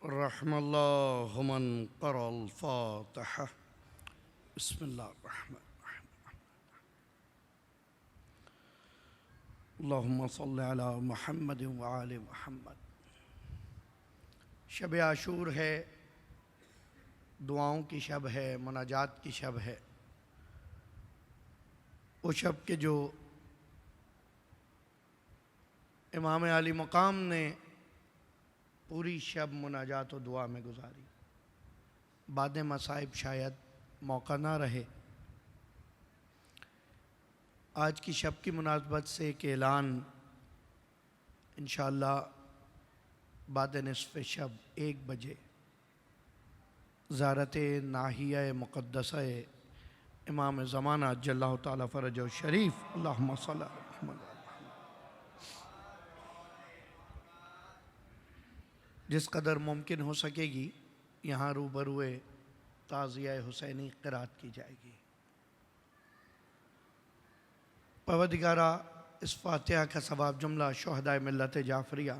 रहमल्लाहु मन क़रअल फ़ातिहा। बिस्मिल्लाहिर्रहमानिर्रहीम। अल्लाहुम्मा सल्लि अला मुहम्मद व आले मुहम्मद। शब आशूर है, दुआओं की शब है, मुनाजात की शब है। वो शब के जो इमाम आली मकाम ने पूरी शब मुनाजात और दुआ में गुजारी। बाद मसाइब शायद मौका ना रहे। आज की शब की मुनासबत से एक ऐलान, इंशाअल्लाह बाद निस्फ़ शब 1 बजे ज़ारत नाहिया मुक़द्दसा इमाम ज़माना अज्जल्लाहु ताला फ़रजहु शरीफ अल्लाहुम्मा सल्लि अला मुहम्मद, जिस कदर मुमकिन हो सकेगी यहाँ रूबरूए ताज़िया हुसैनी क़िरात की जाएगी। परवरदिगारा इस फातिहा का सवाब जुमला शुहदाए मिल्लत जाफ़रिया,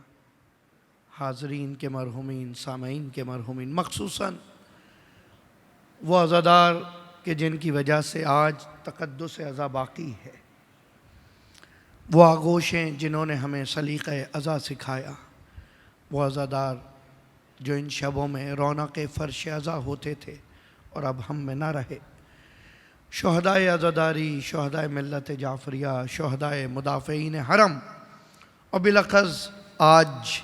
हाज़रीन के मरहुमीन, सामईन के मरहुमीन, मख़सूसन वो अज़ादार के जिनकी वजह से आज तक़द्दुस अज़ा बाकी है, वो आगोशें जिन्होंने हमें सलीक़े अज़ा सिखाया, वो अज़ादार जो इन शबों में रौनक फ़र्श अज़ा होते थे और अब हम में ना रहे। शुहदाए अज़ादारी, शुहदाए मिल्लत जाफ़रिया, शुहदाए मुदाफ़ईन हरम और बिलख़ज़ आज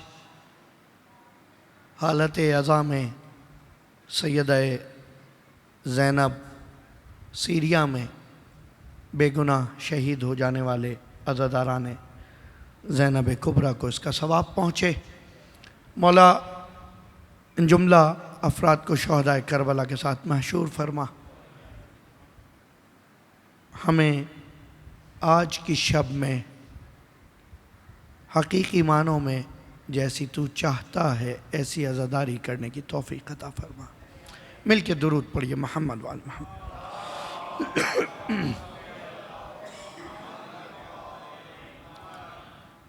हालत अज़ा में सैयदा ज़ैनब सीरिया में बेगुनाह शहीद हो जाने वाले अज़ादारान ज़ैनब कुबरा को इसका सवाब पहुँचे। मौला इन जुमला अफराद को शुहदाए करबला के साथ महशूर फरमा। हमें आज की शब में हकीकी मानों में जैसी तू चाहता है ऐसी अज़ादारी करने की तौफ़ीक़ अता फरमा। मिल के दुरूद पढ़िए मोहम्मद वाल मोहम्मद।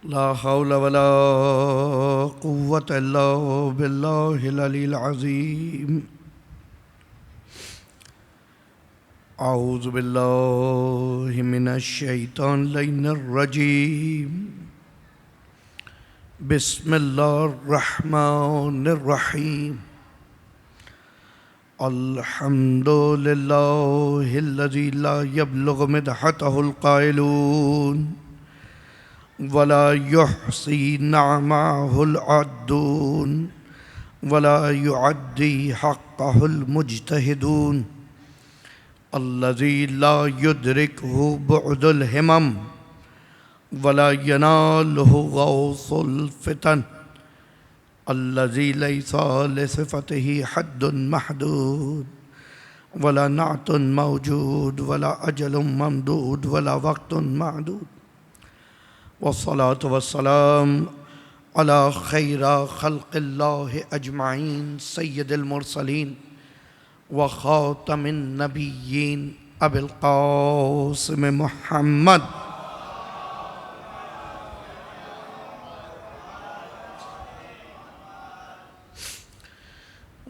ला हौला वला कुव्वता इल्ला बिल्लाहिल अलील अज़ीम। औज़ु बिल्लाहि मिनश शैतानिर रजीम। बिस्मिल्लाहिर्रहमानिर्रहीम। अल्हम्दुलिल्लाहिल्लज़ी ला यब्लुगु मिदहतहुल क़ाइलून वला युहसी निअमहुल अद्दून वला युअद्दी हक़्क़हुल मुज्तहिदून। अल्लज़ी ला युद्रिकुहु बुअदुल हिमम वला यनालुहु गौसुल फितन। अल्लज़ी लैसा लिसिफ़तिही हद्दुन महदूद वला नाअतुन मौजूद वला अजलुन ममदूद वला वक़्तुन मअदूद। वस्सलातु वस्सलाम अला खैरा खल्क़िल्लाहि अजमईन सय्यिदिल मुरसलीन व ख़ातमिन नबिय्यीन अबिल क़ासिम मुहम्मद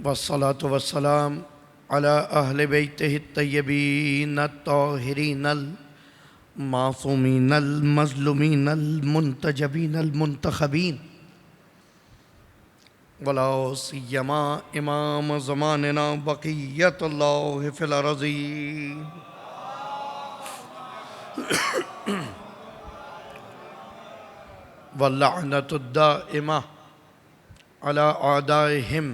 वस्सलातु वस्सलाम अला अहले बैतिहि तय्यबीन अत्ताहिरीन मासूमीन मज़लूमीन मुंतजबीन मुंतखबीन वला सिय्यमा इमाम ज़मानिना बक़िय्यतुल्लाहि फ़िल अर्ज़ीन। वल्लअनतु दाइमा अला आदाइहिम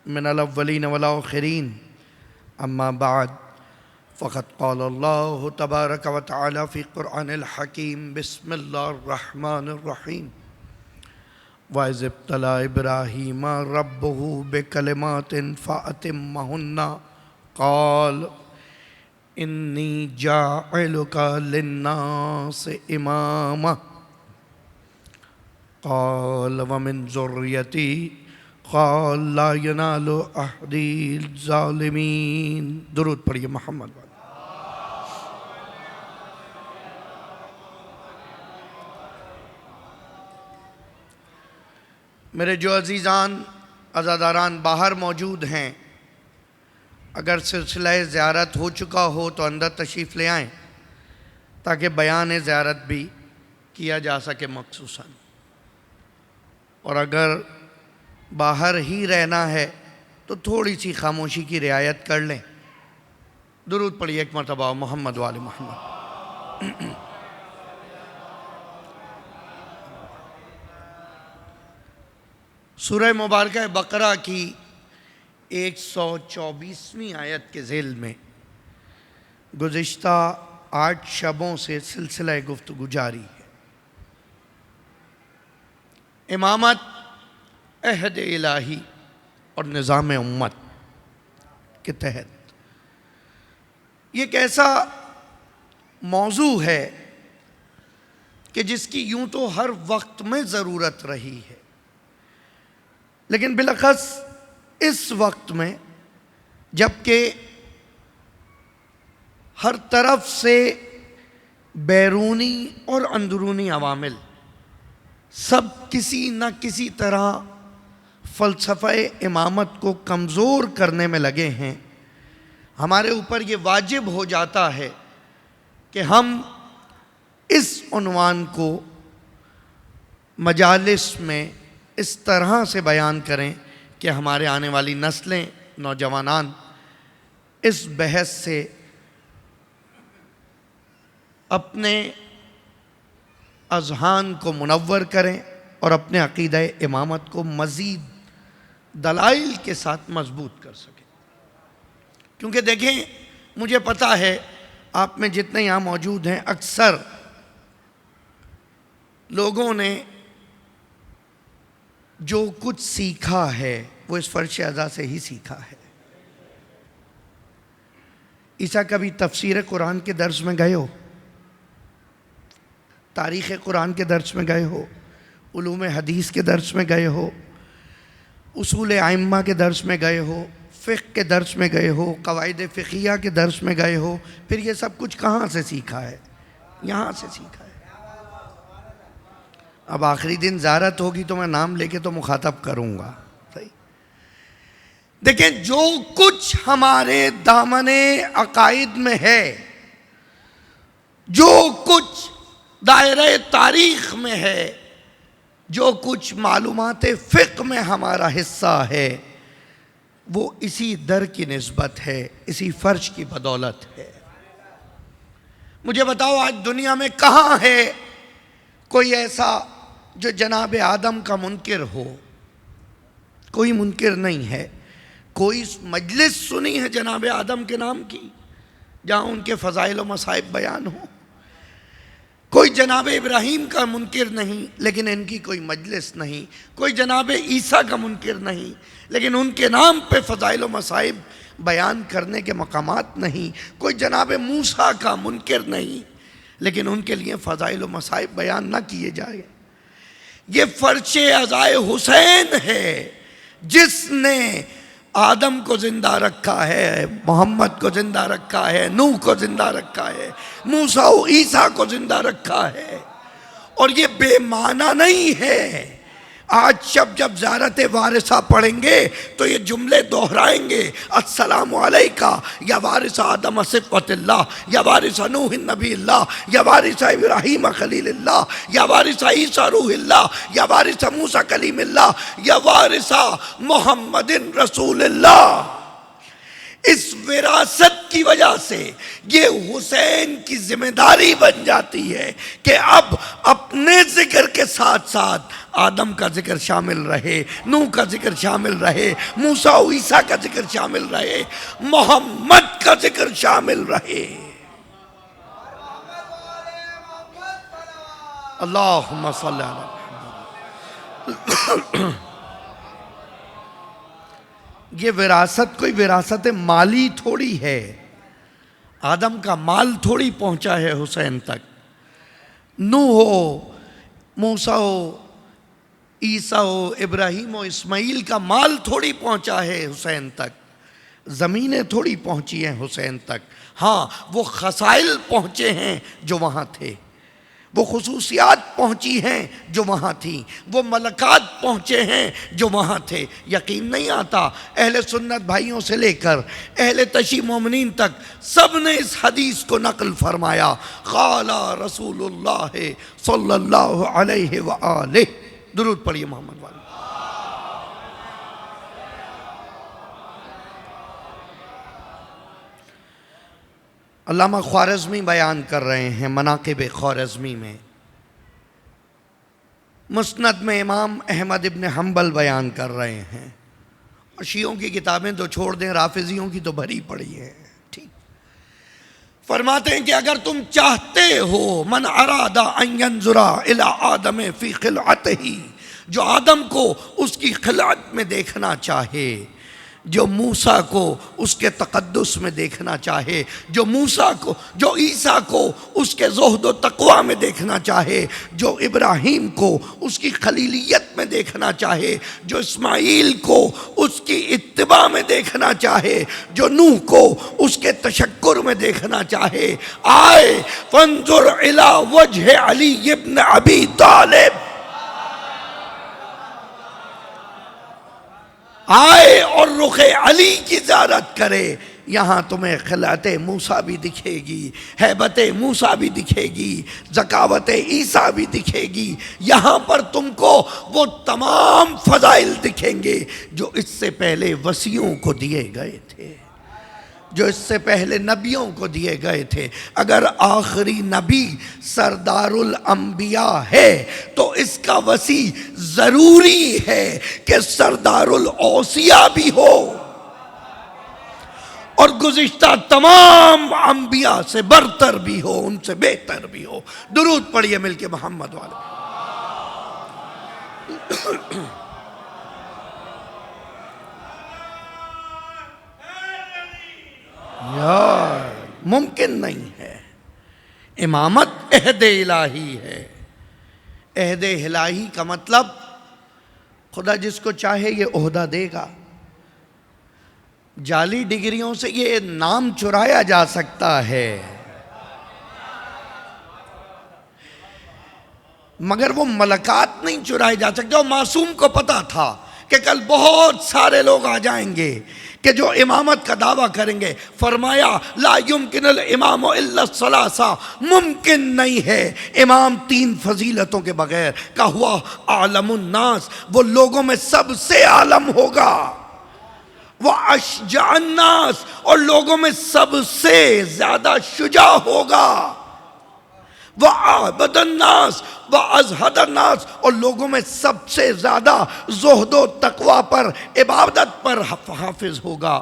मिनल अव्वलीन वल आखिरीन। अम्मा बाद फ़क़द क़ाल अल्लाहु तबारक व तआला फ़ी क़ुरआनिल हकीम। बिस्मिल्लाहिर्रहमानिर्रहीम। वइज़ इब्तला इब्राहीम रब्बुहु बिकलिमातिन फ़अतिम्महुन्ना क़ाल इन्नी जाइलुका लिन्नासि इमामा क़ाल व मिन ज़ुर्रियती क़ाल ला यनालु अहदिल ज़ालिमीन। दुरूद पढ़िए मोहम्मद। मेरे जो अज़ीज़ान अज़ादारान बाहर मौजूद हैं, अगर सिलसिला ज़ियारत हो चुका हो तो अंदर तशरीफ़ ले आएँ ताकि बयान ज़ियारत भी किया जा सके मखसूसन। और अगर बाहर ही रहना है तो थोड़ी सी खामोशी की रियायत कर लें। दुरूद पढ़िए एक मरतबा मोहम्मद वाले मोहम्मद। सूरह मुबारक बकरा की 124वीं आयत के ज़ेल में गुज़िश्ता 8 शबों से सिलसिला गुफ्तगू जारी है। इमामत, अहद इलाही और निज़ाम उम्मत के तहत ये एक ऐसा मौजू है कि जिसकी यूं तो हर वक्त में ज़रूरत रही है, लेकिन बिलख़स इस वक्त में जबकि हर तरफ से बैरूनी और अंदरूनी अवामिल सब किसी न किसी तरह फ़लसफ़ा इमामत को कमज़ोर करने में लगे हैं, हमारे ऊपर ये वाजिब हो जाता है कि हम इस उन्वान को मजालिस में इस तरह से बयान करें कि हमारे आने वाली नस्लें, नौजवानान इस बहस से अपने अज़हान को मुनव्वर करें और अपने अक़ीदा इमामत को मज़ीद दलाइल के साथ मजबूत कर सकें। क्योंकि देखें, मुझे पता है आप में जितने यहाँ मौजूद हैं, अक्सर लोगों ने जो कुछ सीखा है वो इस फ़र्श अज़ा से ही सीखा है। ईसा कभी तफसीर कुरान के दर्स में गए हो, तारीख़ कुरान के दर्स में गए हो, उलूम हदीस के दर्स में गए हो, उसूल आइम्मा के दर्स में गए हो, फ़िक़्ह के दर्स में गए हो, क़वाइद फ़िक़हिया के दर्स में गए हो, फिर ये सब कुछ कहाँ से सीखा है? यहाँ से सीखा है। अब आखिरी दिन ज़ियारत होगी तो मैं नाम लेके तो मुखातब करूँगा, सही। देखें, जो कुछ हमारे दामने अकाइद में है, जो कुछ दायरे तारीख़ में है, जो कुछ मालूमात फ़िक़्ह में हमारा हिस्सा है, वो इसी दर की निस्बत है, इसी फ़र्श की बदौलत है। मुझे बताओ, आज दुनिया में कहाँ है कोई ऐसा जो जनाब आदम का मुनकिर हो? कोई मुनकिर नहीं है। कोई मजलिस सुनी है जनाब आदम के नाम की जहाँ उनके फ़ज़ाइल व मसाइब बयान हो? कोई जनाब इब्राहीम का मुनकिर नहीं लेकिन इनकी कोई मजलिस नहीं। कोई जनाब ईसा का मुनकिर नहीं लेकिन उनके नाम पे फ़ज़ाइल व मसाइब बयान करने के मकामात नहीं। कोई जनाब मूसा का मुनकिर नहीं लेकिन उनके लिए फ़ज़ाइल व मसाइब बयान ना किए जाए। ये फ़र्श अज़ाए हुसैन है जिसने आदम को ज़िंदा रखा है, मोहम्मद को ज़िंदा रखा है, नूह को ज़िंदा रखा है, मूसा और ईसा को ज़िंदा रखा है। और ये बेमाना नहीं है। आज जब ज़ियारत वारिसा पढ़ेंगे तो ये जुमले दोहराएंगे, अस्सलामु अलैका या वारिसा आदम सिफ़तिल्लाह, या वारिसा नूह नबील्लाह, या वारिसा इब्राहीम खलीलिल्लाह, या वारिसा ईसा रूहिल्लाह, या वारिसा मूसा कलीमिल्लाह, या वारिसा मोहम्मदिन रसूलिल्लाह। इस विरासत की वजह से ये हुसैन की जिम्मेदारी बन जाती है कि अब अपने जिक्र के साथ साथ आदम का जिक्र शामिल रहे, नूह का जिक्र शामिल रहे, मूसा और ईसा का जिक्र शामिल रहे, मोहम्मद का जिक्र शामिल रहे। अल्लाहुम्मा सल्ली अला मुहम्मद। ये विरासत कोई विरासत माली थोड़ी है। आदम का माल थोड़ी पहुंचा है हुसैन तक। नूह हो, मूसा हो, ईसा हो, इब्राहीम हो, इस्माइल का माल थोड़ी पहुंचा है हुसैन तक। ज़मीनें थोड़ी पहुंची हैं हुसैन तक। हाँ, वो खसाइल पहुंचे हैं जो वहाँ थे। वो खुसूसियात पहुंची हैं जो वहाँ थी, वो मलकात पहुँचे हैं जो वहाँ थे। यकीन नहीं आता, अहले सुन्नत भाइयों से लेकर अहले तशी मोमिनीन तक सब ने इस हदीस को नकल फरमाया। क़ाला रसूलुल्लाह सल्लल्लाहु अलैहि व आलिहि, दुरूद पढ़िए मोहम्मद वाले। अल्लामा ख्वारिज़मी बयान कर रहे हैं मनाक़िब ख्वारिज़मी में, मुस्नद में इमाम अहमद इब्न हम्बल बयान कर रहे हैं, और शियों की किताबें तो छोड़ दें, राफिजियों की तो भरी पड़ी हैं। ठीक, फरमाते हैं कि अगर तुम चाहते हो, मन अरादा अन यंजुरा इला आदम फी खिलअतिही, जो आदम को उसकी खिलअत में देखना चाहे, जो मूसा को उसके तक़द्दुस में देखना चाहे, जो मूसा को, जो ईसा को उसके ज़ुहद व तक़वा में देखना चाहे, जो इब्राहीम को उसकी खलीलियत में देखना चाहे, जो इस्माईल को उसकी इत्तिबा में देखना चाहे, जो नूह को उसके तशक्कुर में देखना चाहे, आए फंजुर इला वजह अली इब्न अबी तालिब, आए और रुखे अली की ज़ियारत करे। यहाँ तुम्हें खिलात मूसा भी दिखेगी, हैबत मूसा भी दिखेगी, ज़कावत ईसा भी दिखेगी। यहाँ पर तुमको वो तमाम फ़ज़ाइल दिखेंगे जो इससे पहले वसियों को दिए गए थे, जो इससे पहले नबियों को दिए गए थे। अगर आखिरी नबी सरदारुल अंबिया है तो इसका वसी ज़रूरी है कि सरदारुल औसिया भी हो और गुज़िश्ता तमाम अंबिया से बरतर भी हो, उनसे बेहतर भी हो। दुरूद पढ़िए मिलके मोहम्मद वाले। यार मुमकिन नहीं है, इमामत अहद इलाही है। अहद इलाही का मतलब खुदा जिसको चाहे ये ओहदा देगा। जाली डिग्रियों से ये नाम चुराया जा सकता है, मगर वो मलकात नहीं चुराए जा सकते। और मासूम को पता था कि कल बहुत सारे लोग आ जाएंगे कि जो इमामत का दावा करेंगे। फरमाया ला युमकिनुल इमाम इल्ला सलासा, मुमकिन नहीं है इमाम तीन फजीलतों के बगैर। का हुआ आलमुन नास, वो लोगों में सबसे आलम होगा। वह अशजाअन नास, और लोगों में सबसे ज्यादा शुजा होगा। वह आबदन नास व अज़हदन नास, और लोगों में सबसे ज्यादा ज़ुहद तकवा पर, इबादत पर हाफिज होगा,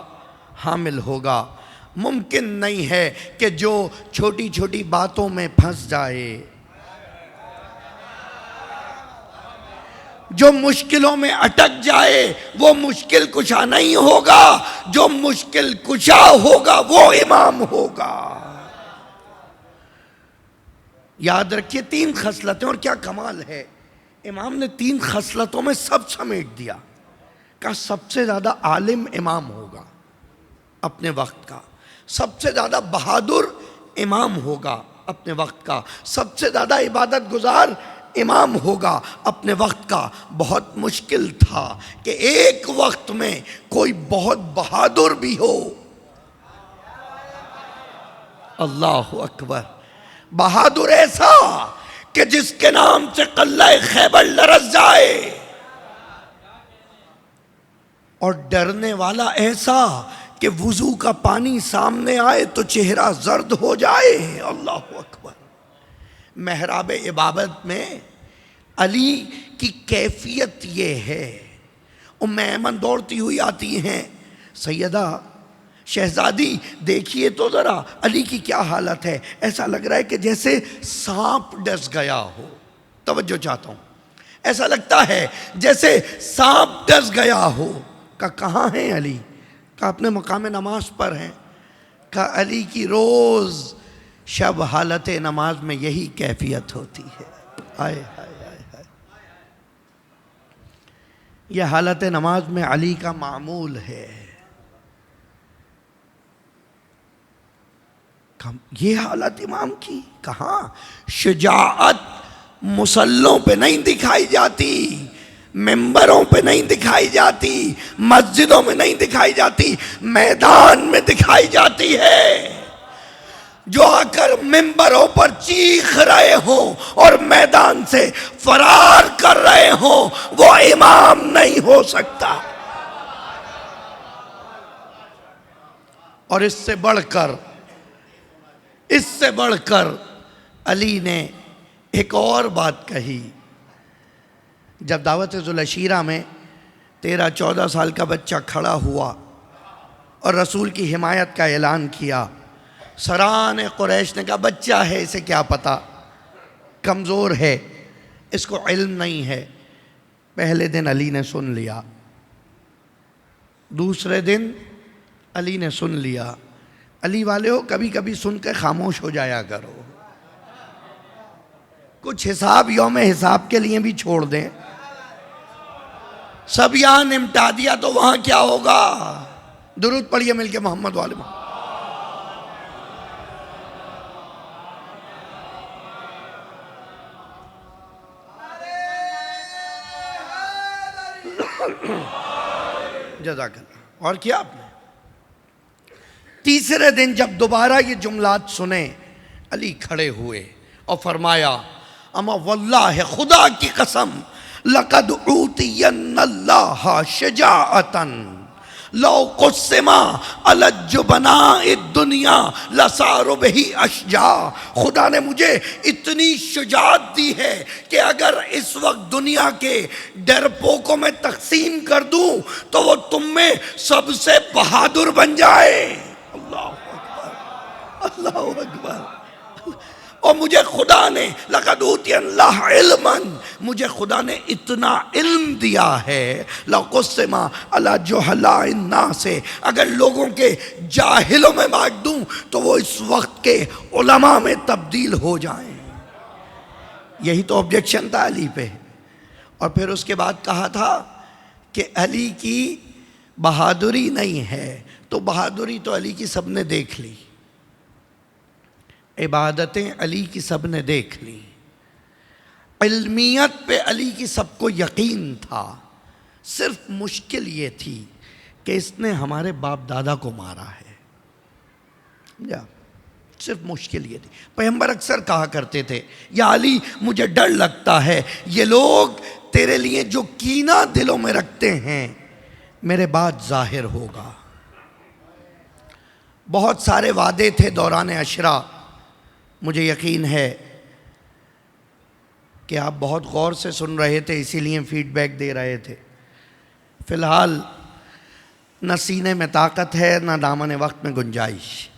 हामिल होगा। मुमकिन नहीं है कि जो छोटी छोटी बातों में फंस जाए, जो मुश्किलों में अटक जाए, वो मुश्किल कुशा नहीं होगा। जो मुश्किल कुशा होगा वो इमाम होगा। याद रखिए, तीन खसलतें, और क्या कमाल है, इमाम ने तीन खसलतों में सब समेट दिया। का सबसे ज़्यादा आलिम इमाम होगा अपने वक्त का, सबसे ज़्यादा बहादुर इमाम होगा अपने वक्त का, सबसे ज़्यादा इबादत गुजार इमाम होगा अपने वक्त का। बहुत मुश्किल था कि एक वक्त में कोई बहुत बहादुर भी हो। अल्लाह अकबर, बहादुर ऐसा कि जिसके नाम से कल्ला खैबर लरज़ जाए, और डरने वाला ऐसा कि वुजू का पानी सामने आए तो चेहरा जर्द हो जाए। अल्लाह अकबर। महराब इबादत में अली की कैफियत ये है। उम्मे ऐमन दौड़ती हुई आती हैं, सैयदा शहजादी देखिए तो ज़रा अली की क्या हालत है। ऐसा लग रहा है कि जैसे सांप डस गया हो। तवज्जो चाहता हूँ, ऐसा लगता है जैसे सांप डस गया हो। का कहाँ हैं अली? का अपने मकाम नमाज पर हैं। का अली की रोज़ शब हालत नमाज में यही कैफियत होती है। हाय हाय हाय हाय, यह हालत नमाज में अली का मामूल है। ये हालत इमाम की। कहाँ शुजाअत मुसल्लों पे नहीं दिखाई जाती, मेंबरों पे नहीं दिखाई जाती, मस्जिदों में नहीं दिखाई जाती, मैदान में दिखाई जाती है। जो आकर मेंबरों पर चीख रहे हो और मैदान से फरार कर रहे हो वो इमाम नहीं हो सकता। और इससे बढ़कर अली ने एक और बात कही। जब दावत-ए-जुल अशीरा में 13-14 साल का बच्चा खड़ा हुआ और रसूल की हिमायत का ऐलान किया, सरान कुरैश ने कहा बच्चा है, इसे क्या पता, कमज़ोर है, इसको इल्म नहीं है। पहले दिन अली ने सुन लिया, दूसरे दिन अली ने सुन लिया। अली वाले हो, कभी कभी सुन के खामोश हो जाया करो। कुछ हिसाब यौम हिसाब के लिए भी छोड़ दें। सब यहां निमटा दिया तो वहां क्या होगा। दुरूद पढ़िए मिलके मोहम्मद वाले में। जज़ाकल्लाह। और क्या आपने तीसरे दिन जब दोबारा ये जुमलात सुने, अली खड़े हुए और फरमाया, अमा वल्लाह, खुदा की कसम, लक़द ऊतियन्नल्लाह शजाअतन लौ कुस्सिमा अलजुबनाए दुनिया लसारो बिही अशजा। खुदा ने मुझे इतनी शुजाअत दी है कि अगर इस वक्त दुनिया के डरपोकों में तकसीम कर दूं तो वो तुम में सबसे बहादुर बन जाए। अल्लाह अकबर, अल्लाह अकबर। और मुझे खुदा ने लक़द ऊतियल्लाह इल्मन, मुझे खुदा ने इतना इल्म दिया है, लक़ुस्सिमा अला जुहलाइन नास, अगर लोगों के जाहिलों में बांट दूं तो वो इस वक्त के उलमा में तब्दील हो जाएं। यही तो ऑब्जेक्शन था अली पे। और फिर उसके बाद कहा था कि अली की बहादुरी नहीं है, तो बहादुरी तो अली की सबने देख ली, इबादतें अली की सब ने देख ली, इल्मियत पे अली की सबको यकीन था। सिर्फ मुश्किल ये थी कि इसने हमारे बाप दादा को मारा है। या सिर्फ मुश्किल ये थी। पैगंबर अक्सर कहा करते थे, या अली मुझे डर लगता है ये लोग तेरे लिए जो कीना दिलों में रखते हैं मेरे बाद जाहिर होगा। बहुत सारे वादे थे दौरान अशरा। मुझे यकीन है कि आप बहुत गौर से सुन रहे थे, इसीलिए फीडबैक दे रहे थे। फ़िलहाल न सीने में ताकत है न दामन वक्त में गुंजाइश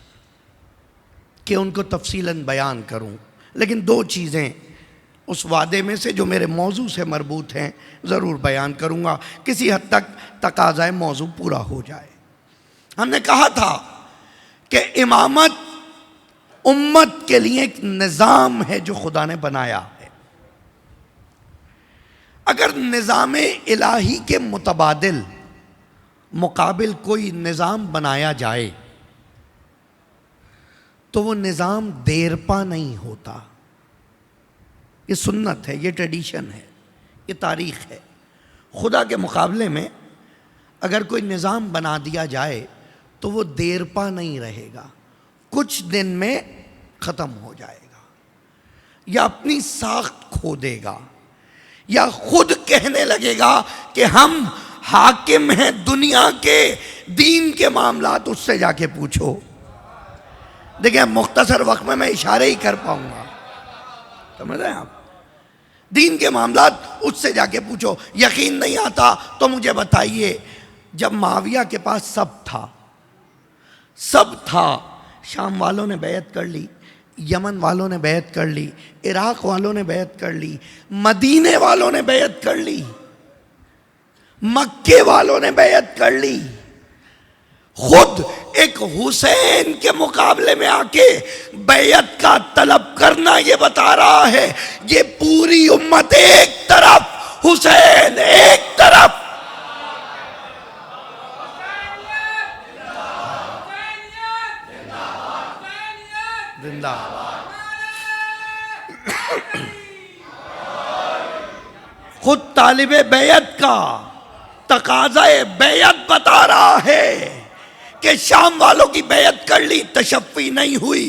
कि उनको तफसीलन बयान करूं, लेकिन दो चीज़ें उस वादे में से जो मेरे मौजू से मरबूत हैं ज़रूर बयान करूंगा, किसी हद तक तकाज़ाए मौजू पूरा हो जाए। हमने कहा था कि इमामत उम्मत के लिए एक निज़ाम है जो खुदा ने बनाया है। अगर निज़ाम इलाही के मुतबादिल मुकाबिल कोई निज़ाम बनाया जाए तो वो निज़ाम देरपा नहीं होता। ये सुन्नत है, ये ट्रेडिशन है, ये तारीख़ है। खुदा के मुकाबले में अगर कोई निज़ाम बना दिया जाए तो वो देरपा नहीं रहेगा, कुछ दिन में ख़त्म हो जाएगा, या अपनी साख्त खो देगा, या खुद कहने लगेगा कि हम हाकिम हैं दुनिया के, दीन के मामलात उससे जाके पूछो। देखिए मुख्तसर वक्त में मैं इशारे ही कर पाऊंगा, समझ रहे हैं आप। दीन के मामलात उससे जाके पूछो। यकीन नहीं आता तो मुझे बताइए, जब माविया के पास सब था, शाम वालों ने बैत कर ली, यमन वालों ने बैत कर ली, इराक वालों ने बैत कर ली, मदीने वालों ने बैत कर ली, मक्के वालों ने बैत कर ली, खुद एक हुसैन के मुकाबले में आके बैत का तलब करना ये बता रहा है ये पूरी उम्मत एक तरफ, हुसैन एक तरफ। जिंदाबाद। खुद तालिबे बैयत का तकाज़ाए बैयत बता रहा है कि शाम वालों की बैयत कर ली, तशफ़ी नहीं हुई।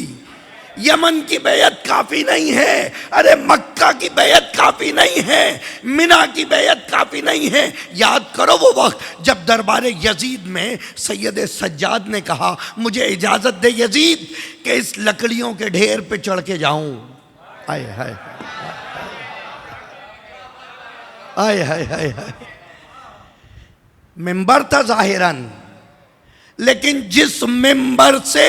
यमन की बैयत काफ़ी नहीं है, अरे मक्का की बैयत काफ़ी नहीं है, मिना की बैयत काफ़ी नहीं है। याद करो वो वक्त जब दरबार यजीद में सैयद सज्जाद ने कहा, मुझे इजाज़त दे यजीद कि इस लकड़ियों के ढेर पे चढ़ के जाऊं। आए हाय आए हाय हाय हाय। मिंबर था जाहिरन, लेकिन जिस मिंबर से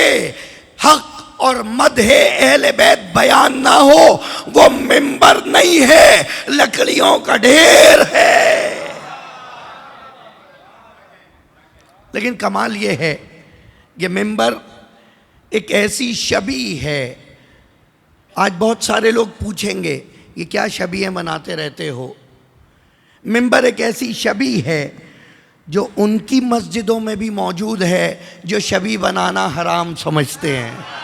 हक और मदहे अहले बैत बयान ना हो वो मिंबर नहीं है, लकड़ियों का ढेर है। लेकिन कमाल ये है, ये मिंबर एक ऐसी शबी है। आज बहुत सारे लोग पूछेंगे ये क्या शबीहें मनाते रहते हो। मिंबर एक ऐसी शबी है जो उनकी मस्जिदों में भी मौजूद है जो शबी बनाना हराम समझते हैं।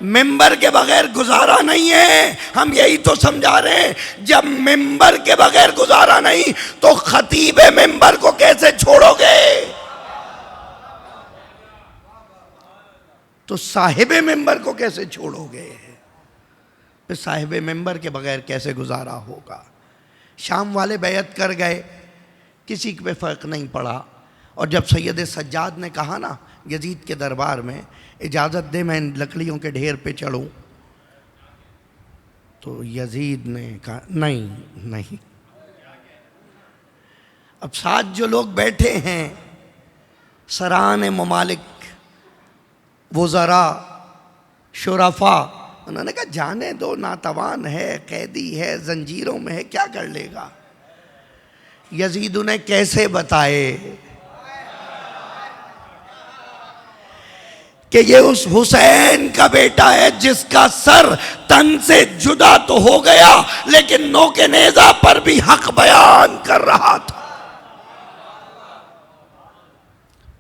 मिंबर के बगैर गुजारा नहीं है, हम यही तो समझा रहे हैं। जब मिंबर के बगैर गुजारा नहीं तो खतीबे मिंबर को कैसे छोड़ोगे, तो साहिबे मिंबर को कैसे छोड़ोगे, फिर साहिबे मिंबर के बगैर कैसे गुजारा होगा। शाम वाले बैयत कर गए, किसी पे फ़र्क नहीं पड़ा। और जब सैयद सज्जाद ने कहा ना यजीद के दरबार में, इजाज़त दे मैं इन लकड़ियों के ढेर पे चढ़ूं, तो यजीद ने कहा नहीं नहीं। अब साथ जो लोग बैठे हैं, सरान ममालिक, वज़रा, शुरफा, उन्होंने कहा जाने दो, नातवान है, कैदी है, जंजीरों में है, क्या कर लेगा। यजीद उन्हें कैसे बताए कि ये उस हुसैन का बेटा है जिसका सर तन से जुदा तो हो गया लेकिन नोके नेजा पर भी हक बयान कर रहा था।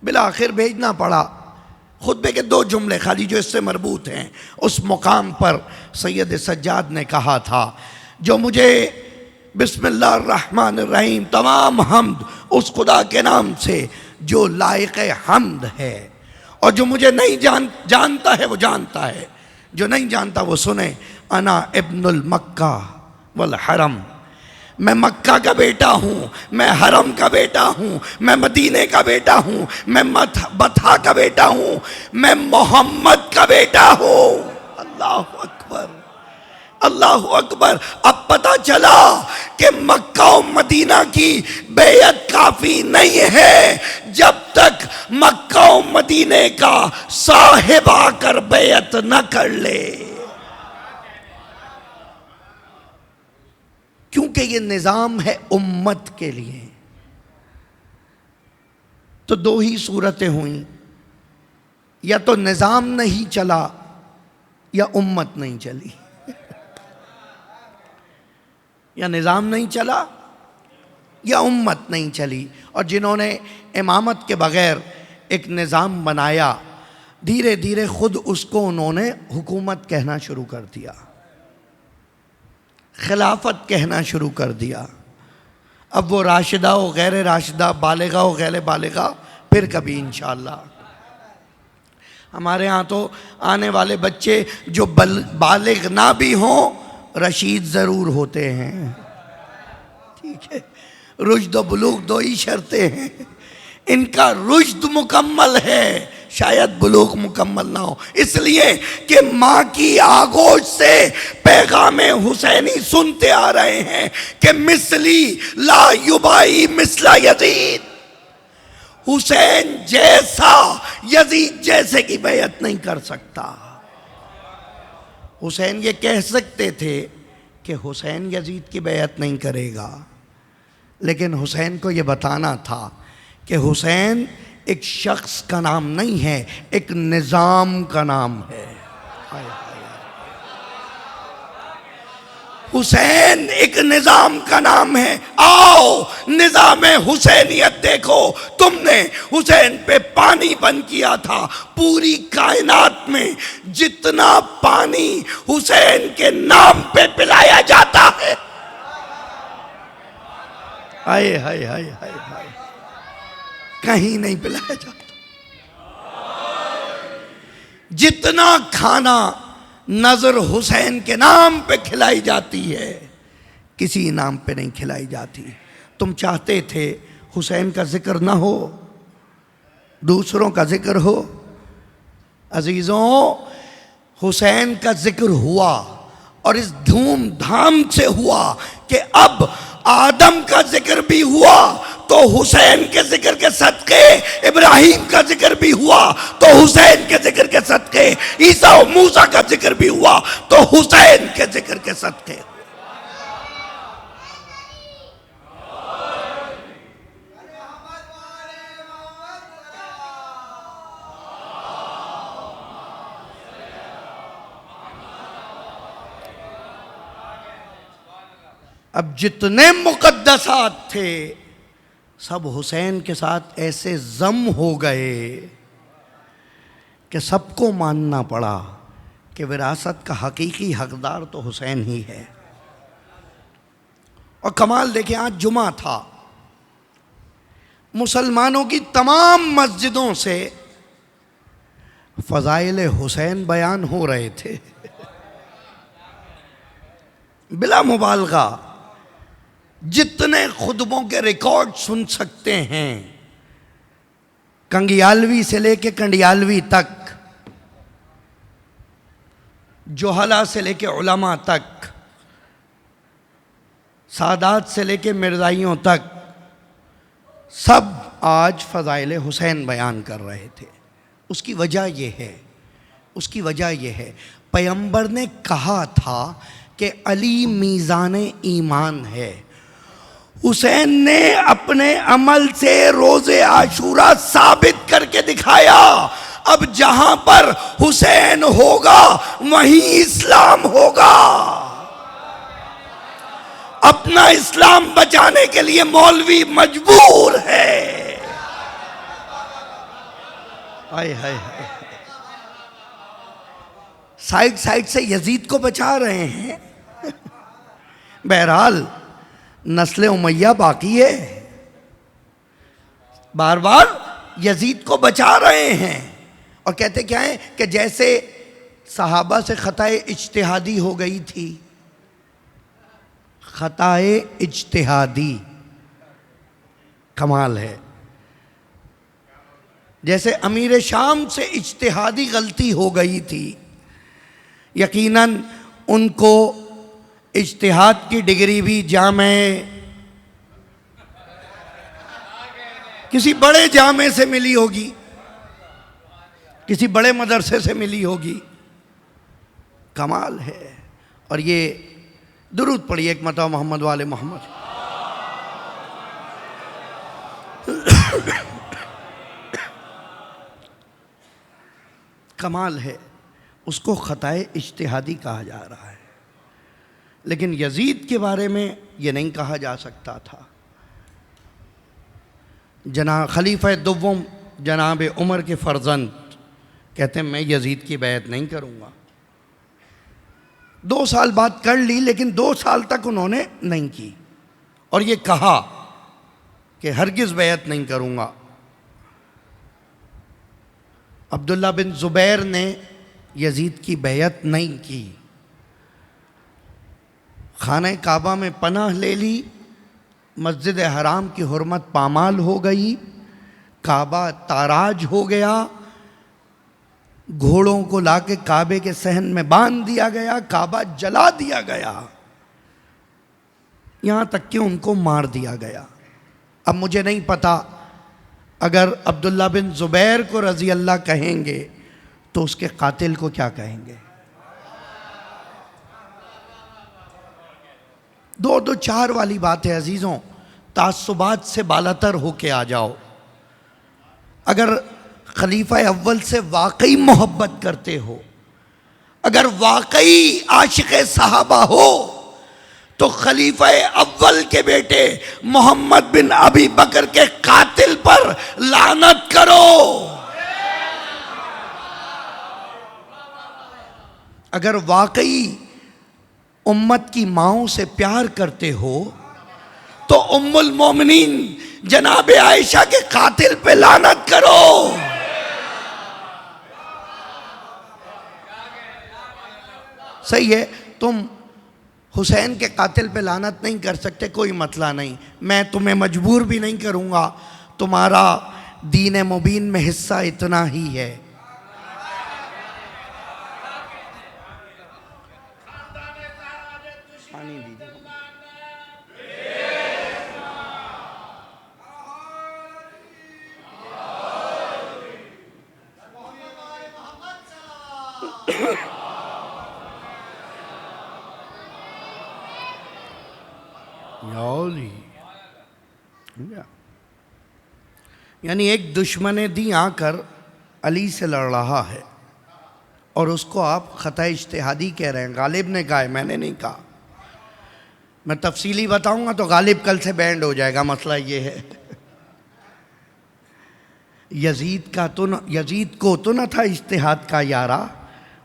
बिला आखिर भेजना पड़ा। खुतबे के 2 जुमले खाली जो इससे मरबूत हैं। उस मुकाम पर सैयद सज्जाद ने कहा था, जो मुझे बिस्मिल्लाहिर्रहमानिर्रहीम तमाम हम्द उस खुदा के नाम से जो लायक हम्द है, और जो मुझे नहीं जानता है वो जानता है, जो नहीं जानता वो सुने। अना इब्नुल मक्का वल हरम, मैं मक्का का बेटा हूँ, मैं हरम का बेटा हूँ, मैं मदीने का बेटा हूँ, मैं बथा का बेटा हूँ, मैं मोहम्मद का बेटा हूँ। अल्लाह अकबर अल्लाह अकबर। अब पता चला कि मक्का और मदीना की बैयत काफी नहीं है जब तक मक्का और मदीने का साहिब आकर बैयत न कर ले, क्योंकि ये निजाम है उम्मत के लिए। तो 2 ही सूरतें हुई, या तो निजाम नहीं चला या उम्मत नहीं चली। या निज़ाम नहीं चला या उम्मत नहीं चली। और जिन्होंने इमामत के बग़ैर एक निज़ाम बनाया, धीरे धीरे ख़ुद उसको उन्होंने हुकूमत कहना शुरू कर दिया, खिलाफत कहना शुरू कर दिया। अब वो राशिदा हो गैर राशिदा, बालिगा हो गैर बालिगा, फिर कभी इंशाअल्लाह। हमारे यहाँ तो आने वाले बच्चे जो बालिग ना भी हों रशीद ज़रूर होते हैं, ठीक है। रुश्द व बुलूग 2 ही शर्तें हैं। इनका रुश्द मुकम्मल है, शायद बुलूग मुकम्मल ना हो, इसलिए कि माँ की आगोश से पैगाम हुसैनी सुनते आ रहे हैं कि मिसली ला युबाई मिसला यजीद, हुसैन जैसा यजीद जैसे की बैयत नहीं कर सकता। हुसैन ये कह सकते थे कि हुसैन यजीद की बैयत नहीं करेगा, लेकिन हुसैन को ये बताना था कि हुसैन एक शख्स का नाम नहीं है, एक निज़ाम का नाम है। हुसैन एक निजाम का नाम है। आओ निजाम हुसैनियत देखो। तुमने हुसैन पे पानी बंद किया था। पूरी कायनात में जितना पानी हुसैन के नाम पे पिलाया जाता है, हाय हाय हाय हाय हाय, कहीं नहीं पिलाया जाता। जितना खाना नजर हुसैन के नाम पे खिलाई जाती है, किसी नाम पे नहीं खिलाई जाती। तुम चाहते थे हुसैन का जिक्र ना हो, दूसरों का जिक्र हो। अजीजों, हुसैन का जिक्र हुआ और इस धूमधाम से हुआ कि अब आदम का जिक्र भी हुआ तो हुसैन के जिक्र के सदके, इब्राहिम का जिक्र भी हुआ तो हुसैन के जिक्र के सदके, ईसा और मूसा का जिक्र भी हुआ तो हुसैन के जिक्र के सदके। अब जितने मुकद्दसात थे सब हुसैन के साथ ऐसे जम हो गए कि सबको मानना पड़ा कि विरासत का हकीकी हकदार तो हुसैन ही है। और कमाल देखिए, आज जुमा था, मुसलमानों की तमाम मस्जिदों से फ़ज़ाइल हुसैन बयान हो रहे थे बिला मुबालगा। जितने खुतबों के रिकॉर्ड सुन सकते हैं, कंगियालवी से लेके कंडियालवी तक, जोहला से लेके उलमा तक, सादात से लेके मिर्ज़ाइयों तक, सब आज फ़ज़ाइल हुसैन बयान कर रहे थे। उसकी वजह यह है पैगंबर ने कहा था कि अली मीज़ान ईमान है। हुसैन ने अपने अमल से रोज़े आशूरा साबित करके दिखाया। अब जहां पर हुसैन होगा वहीं इस्लाम होगा। अपना इस्लाम बचाने के लिए मौलवी मजबूर है। हाय हाय हाय, साइड साइड से यजीद को बचा रहे हैं। बहरहाल नस्ल उमैया बाकी है, बार बार यजीद को बचा रहे हैं। और कहते क्या है कि जैसे सहाबा से खताए इज्तिहादी हो गई थी, खताए इज्तिहादी, कमाल है। जैसे अमीर शाम से इज्तिहादी गलती हो गई थी, यकीनन उनको इज्तिहाद की डिग्री भी जामे, किसी बड़े जामे से मिली होगी, किसी बड़े मदरसे से मिली होगी। कमाल है। और ये दुरूद पढ़िए एक मरतबा मोहम्मद वाले मोहम्मद। कमाल है। उसको खताए इज्तिहादी कहा जा रहा है, लेकिन यजीद के बारे में ये नहीं कहा जा सकता था। खलीफा दुव्वम जनाब उमर के फर्जंद कहते हैं मैं यजीद की बैत नहीं करूँगा। 2 साल बाद कर ली, लेकिन 2 साल तक उन्होंने नहीं की और ये कहा कि हरगिज़ बैत नहीं करूँगा। अब्दुल्ला बिन ज़ुबैर ने यजीद की बैत नहीं की, खाने काबा में पनाह ले ली, मस्जिद हराम की हुर्मत पामाल हो गई, काबा ताराज हो गया, घोड़ों को लाके काबे के सहन में बांध दिया गया, काबा जला दिया गया, यहाँ तक कि उनको मार दिया गया। अब मुझे नहीं पता अगर अब्दुल्ला बिन ज़ुबैर को रज़ी अल्लाह कहेंगे तो उसके कातिल को क्या कहेंगे। 2-4 वाली बात है अजीज़ों, तासुबात से बालातर होके आ जाओ। अगर खलीफा अव्वल से वाकई मोहब्बत करते हो, अगर वाकई आशिक़ सहाबा हो, तो खलीफा अव्वल के बेटे मोहम्मद बिन अबी बकर के कातिल पर लानत करो। अगर वाकई उम्मत की माओं से प्यार करते हो तो उम्मुल मोमिनीन जनाब आयशा के कातिल पे लानत करो। सही है, तुम हुसैन के कातिल पे लानत नहीं कर सकते, कोई मसला नहीं, मैं तुम्हें मजबूर भी नहीं करूंगा, तुम्हारा दीन मुबीन में हिस्सा इतना ही है। पानी दीजिए। यानी एक दुश्मन दी आकर अली से लड़ रहा है और उसको आप खता इज्तिहादी कह रहे हैं। गालिब ने कहा है, मैंने नहीं कहा। मैं तफसीली बताऊंगा तो गालिब कल से बैंड हो जाएगा। मसला ये है, यजीद को तो न था इज्तिहाद का यारा,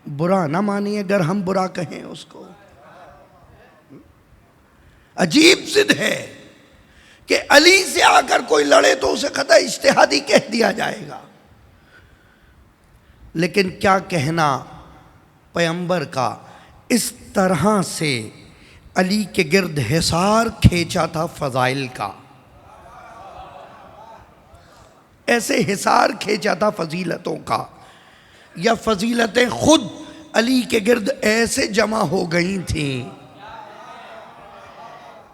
बुरा ना मानिए अगर हम बुरा कहें उसको। अजीब जिद है कि अली से आकर कोई लड़े तो उसे खता इज्तिहादी कह दिया जाएगा। लेकिन क्या कहना पैगंबर का, इस तरह से अली के गिर्द हिसार खींचा था फजाइल का, ऐसे हिसार खींचा था फजीलतों का, या फजीलतें खुद अली के गिर्द ऐसे जमा हो गई थीं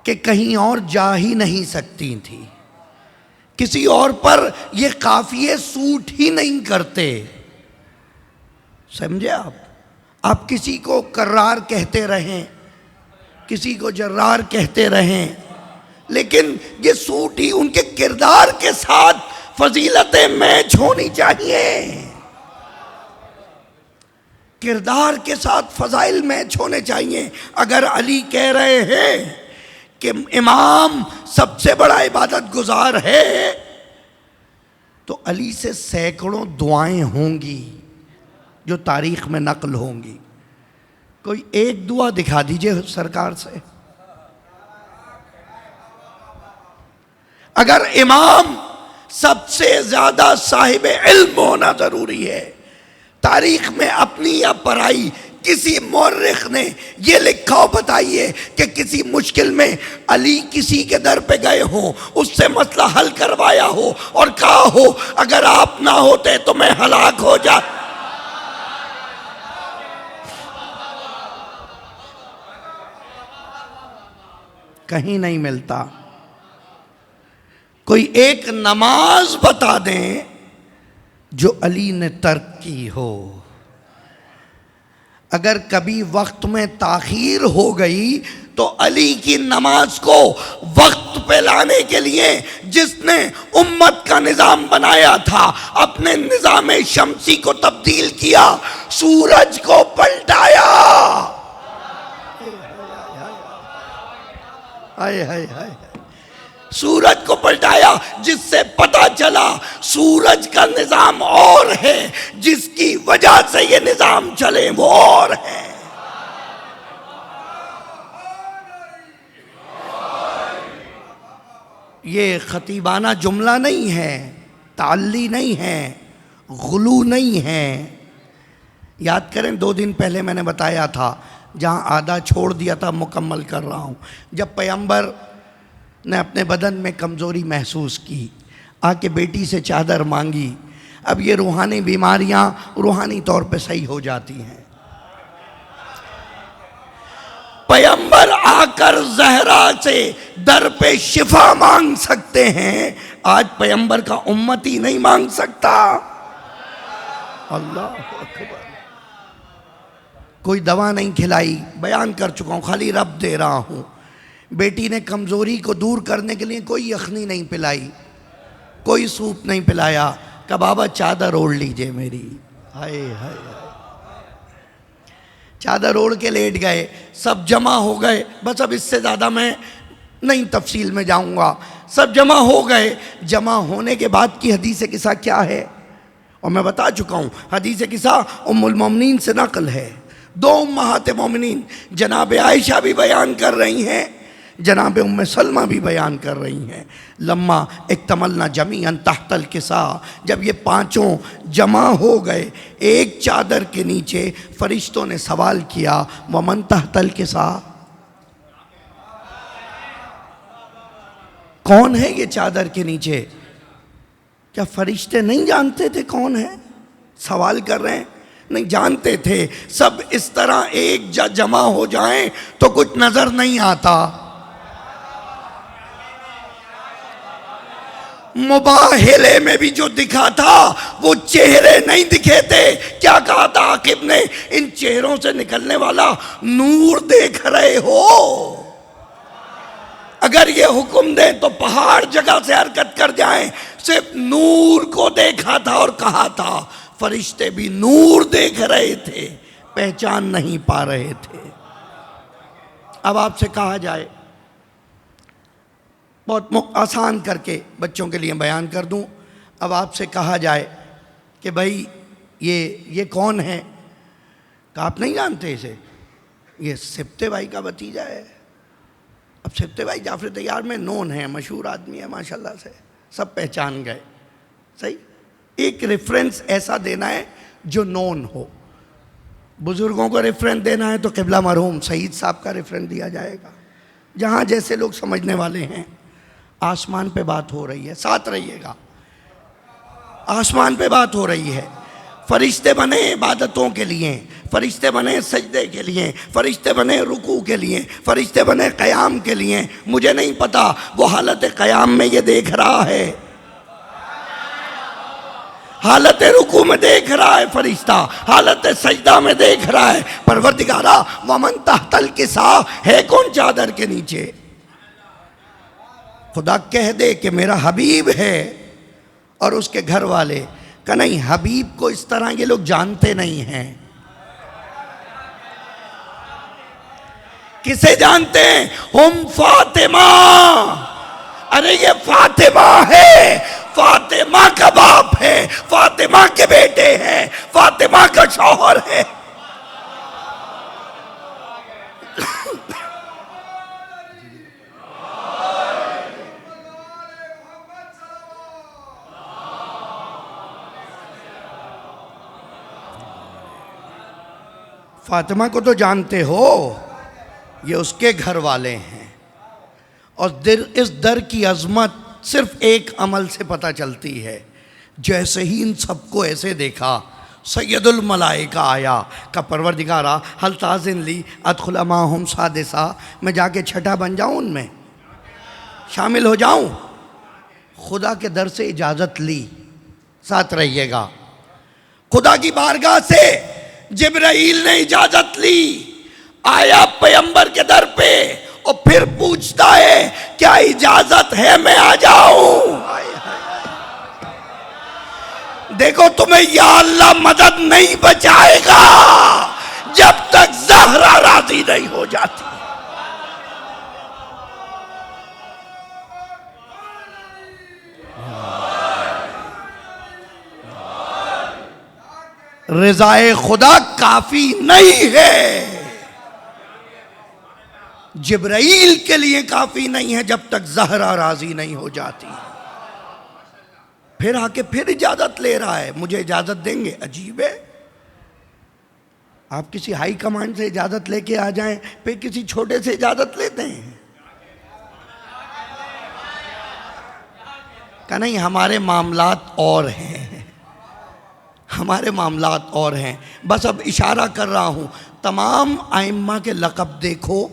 कि कहीं और जा ही नहीं सकती थी, किसी और पर ये काफिये सूट ही नहीं करते। समझे आप किसी को कर्रार कहते रहें, किसी को जर्रार कहते रहें, लेकिन ये सूट ही उनके किरदार के साथ फजीलतें मैच होनी चाहिए, किरदार के साथ फजाइल मैच होने चाहिए। अगर अली कह रहे हैं कि इमाम सबसे बड़ा इबादत गुजार है, तो अली से सैकड़ों दुआएं होंगी जो तारीख में नकल होंगी। कोई एक दुआ दिखा दीजिए सरकार से। अगर इमाम सबसे ज्यादा साहिब इल्म होना जरूरी है, तारीख में अपनी या पराई किसी मौर्रिख ने यह लिखा हो, बताइए कि किसी मुश्किल में अली किसी के दर पे गए हो, उससे मसला हल करवाया हो और कहा हो अगर आप ना होते तो मैं हलाक हो जा। कहीं नहीं मिलता। कोई एक नमाज बता दें जो अली ने तर्क की हो। अगर कभी वक्त में ताखीर हो गई तो अली की नमाज को वक्त पे लाने के लिए जिसने उम्मत का निजाम बनाया था, अपने निजाम शमसी को तब्दील किया, सूरज को पलटाया। हाय हाय हाय, सूरज को पलटाया, जिससे पता चला सूरज का निजाम और है, जिसकी वजह से ये निजाम चले वो और है। ये खतीबाना जुमला नहीं है, ताल्ली नहीं है, गुलू नहीं है। याद करें 2 दिन पहले मैंने बताया था, जहां आधा छोड़ दिया था मुकम्मल कर रहा हूं। जब पैगंबर ने अपने बदन में कमज़ोरी महसूस की, आके बेटी से चादर मांगी। अब ये रूहानी बीमारियां रूहानी तौर पे सही हो जाती हैं। पैगंबर आकर ज़हरा से दर पे शिफा मांग सकते हैं, आज पैगंबर का उम्मती नहीं मांग सकता। अल्लाह अकबर। कोई दवा नहीं खिलाई, बयान कर चुका हूं, खाली रब दे रहा हूं। बेटी ने कमज़ोरी को दूर करने के लिए कोई यखनी नहीं पिलाई, कोई सूप नहीं पिलाया, कहा बाबा चादर ओढ़ लीजिए मेरी। हाय हाय, चादर ओढ़ के लेट गए, सब जमा हो गए। बस अब इससे ज़्यादा मैं नहीं तफसील में जाऊंगा। सब जमा हो गए। जमा होने के बाद की हदीस किस्सा क्या है, और मैं बता चुका हूँ, हदीस किस्सा उम्मुल मोमिनीन से नकल है। दो उम्महात मोमिनीन जनाब आयशा भी बयान कर रही हैं, जनाब उम्मे सलमा भी बयान कर रही हैं। लम्मा इक्तमलना जमीअन तहतल किसा, जब ये पांचों जमा हो गए एक चादर के नीचे, फरिश्तों ने सवाल किया वमन तहतल किसा, कौन है ये चादर के नीचे? क्या फरिश्ते नहीं जानते थे कौन है? सवाल कर रहे हैं, नहीं जानते थे। सब इस तरह एक जमा हो जाएं तो कुछ नजर नहीं आता। मुबाहिले में भी जो दिखा था वो चेहरे नहीं दिखे थे। क्या कहा था आकिब ने, इन चेहरों से निकलने वाला नूर देख रहे हो। अगर ये हुक्म दें तो पहाड़ जगह से हरकत कर जाएं। सिर्फ नूर को देखा था और कहा था। फरिश्ते भी नूर देख रहे थे, पहचान नहीं पा रहे थे। अब आपसे कहा जाए, बहुत आसान करके बच्चों के लिए बयान कर दूं। अब आपसे कहा जाए कि भाई ये कौन है, तो आप नहीं जानते इसे, ये सिप्ते भाई का भतीजा है। अब सिप्ते भाई जाफर तैयार में नोन है, मशहूर आदमी है माशाल्लाह से, सब पहचान गए। सही, एक रेफरेंस ऐसा देना है जो नोन हो। बुजुर्गों को रेफरेंस देना है तो क़िबला मरहूम सईद साहब का रेफरेंस दिया जाएगा, जहाँ जैसे लोग समझने वाले हैं। आसमान पे बात हो रही है, साथ रहिएगा। आसमान पे बात हो रही है। फरिश्ते बने इबादतों के लिए, फरिश्ते बने सजदे के लिए, फरिश्ते बने रुकू के लिए, फरिश्ते बने क़याम के लिए। मुझे नहीं पता वो हालत क़याम में ये देख रहा है, हालत रुकू में देख रहा है फरिश्ता, हालत सजदा में देख रहा है। परवरदिगारा वमन तहतल किसा, है कौन चादर के नीचे? खुदा कह दे कि मेरा हबीब है और उसके घर वाले का नहीं। हबीब को इस तरह ये लोग जानते नहीं हैं। किसे जानते हैं? हम फातिमा। अरे ये फातिमा है, फातिमा का बाप है, फातिमा के बेटे हैं, फातिमा का शौहर है। फातिमा को तो जानते हो, ये उसके घर वाले हैं। और इस दर की अजमत सिर्फ एक अमल से पता चलती है। जैसे ही इन सबको ऐसे देखा, सैयदुल मलाइका आया का परवरदिगारा हल ताज़िन ली अदखुल माहुम सादिसा, मैं जाके छठा बन जाऊं, उनमें शामिल हो जाऊं। खुदा के दर से इजाज़त ली, साथ रहिएगा। खुदा की बारगाह से जिब्राइल ने इजाज़त ली, आया पैगंबर के दर पे और फिर पूछता है क्या इजाज़त है मैं आ जाऊं? देखो तुम्हें या अल्लाह मदद नहीं बचाएगा जब तक ज़हरा राज़ी नहीं हो जाती। रिज़ाए खुदा काफी नहीं है, जिब्राइल के लिए काफी नहीं है जब तक ज़हरा राज़ी नहीं हो जाती। फिर आके फिर इजाज़त ले रहा है, मुझे इजाज़त देंगे? अजीब है, आप किसी हाई कमांड से इजाज़त लेके आ जाएं, फिर किसी छोटे से इजाज़त लेते हैं। का नहीं, हमारे मामलात और हैं, हमारे मामलात और हैं। बस अब इशारा कर रहा हूँ, तमाम आइम्मा के लक़ब देखो।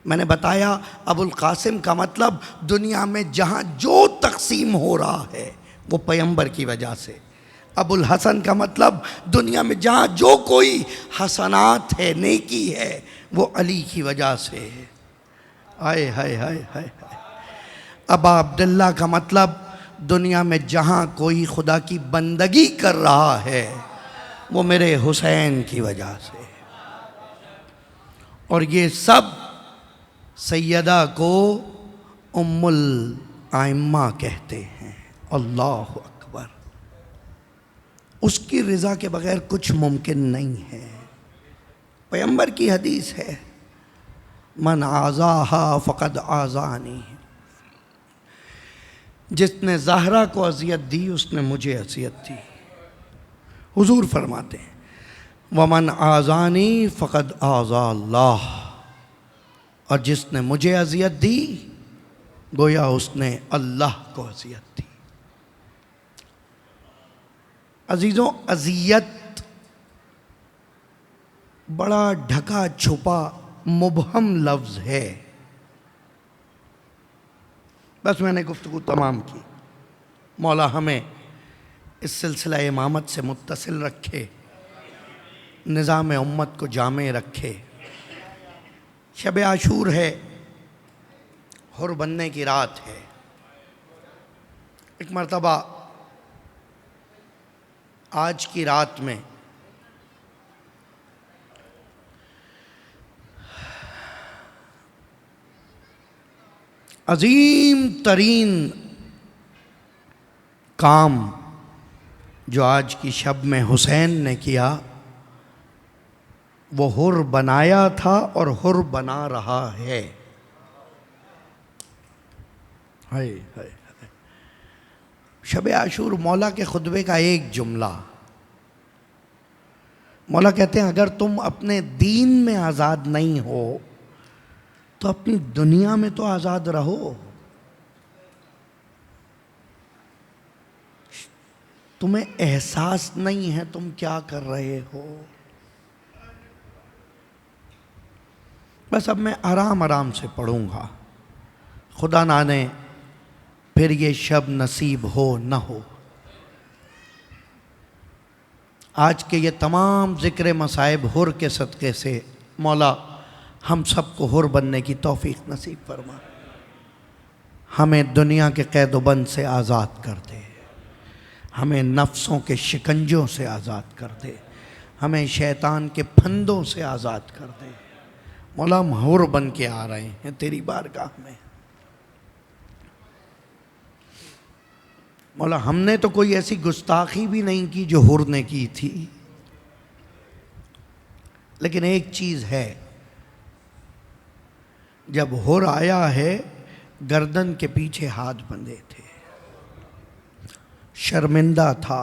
मैंने बताया अबुल कासिम का मतलब दुनिया में जहाँ जो तकसीम हो रहा है वो पैगंबर की वजह से। अबुल हसन का मतलब दुनिया में जहाँ जो कोई हसनात है, नेकी है, वो अली की वजह से है। आए हाय हाय हाय। अबा अब्दुल्ला का मतलब दुनिया में जहाँ कोई खुदा की बंदगी कर रहा है वो मेरे हुसैन की वजह से। और ये सब सैयदा को उम्मुल आइम्मा कहते हैं। अल्लाह अकबर। उसकी रज़ा के बगैर कुछ मुमकिन नहीं है। पैगंबर की हदीस है, मन आज़ाहा फ़क़द आज़ानी, जिसने ज़हरा को अज़ियत दी उसने मुझे अज़ियत दी। हुजूर फरमाते हैं, वमन आज़ानी फ़क़द आज़ा अल्लाह, और जिसने मुझे अज़ियत दी गोया उसने अल्लाह को अज़ियत दी। अजीज़ों, अज़ियत बड़ा ढका छुपा मुबहम लफ्ज़ है। बस मैंने गुफ्तगू तमाम की। मौला हमें इस सिलसिला इमामत से मुत्तसिल रखे, निज़ाम उम्मत को जामे रखे। शब आशूर है, हुर बनने की रात है। एक मर्तबा आज की रात में अजीम तरीन काम जो आज की शब में हुसैन ने किया, वो हुर बनाया था और हुर बना रहा है। हाय हाय। शब आशूर मौला के खुतबे का एक जुमला। मौला कहते हैं, अगर तुम अपने दीन में आज़ाद नहीं हो तो अपनी दुनिया में तो आज़ाद रहो। तुम्हें एहसास नहीं है तुम क्या कर रहे हो। बस अब मैं आराम आराम से पढ़ूंगा, खुदा ना ने फिर ये शब नसीब हो न हो। आज के ये तमाम ज़िक्र मसाइब हुर के सदक़े से मौला हम सबको हुर बनने की तौफीक नसीब फरमा। हमें दुनिया के क़ैद-ओ-बंद से आज़ाद कर दे, हमें नफ्सों के शिकंजों से आज़ाद कर दे, हमें शैतान के फंदों से आज़ाद कर दे। मौला हम हुर बन के आ रहे हैं तेरी बारगाह में। मौला हमने तो कोई ऐसी गुस्ताखी भी नहीं की जो हुर ने की थी, लेकिन एक चीज़ है, जब हुर आया है गर्दन के पीछे हाथ बंधे थे, शर्मिंदा था,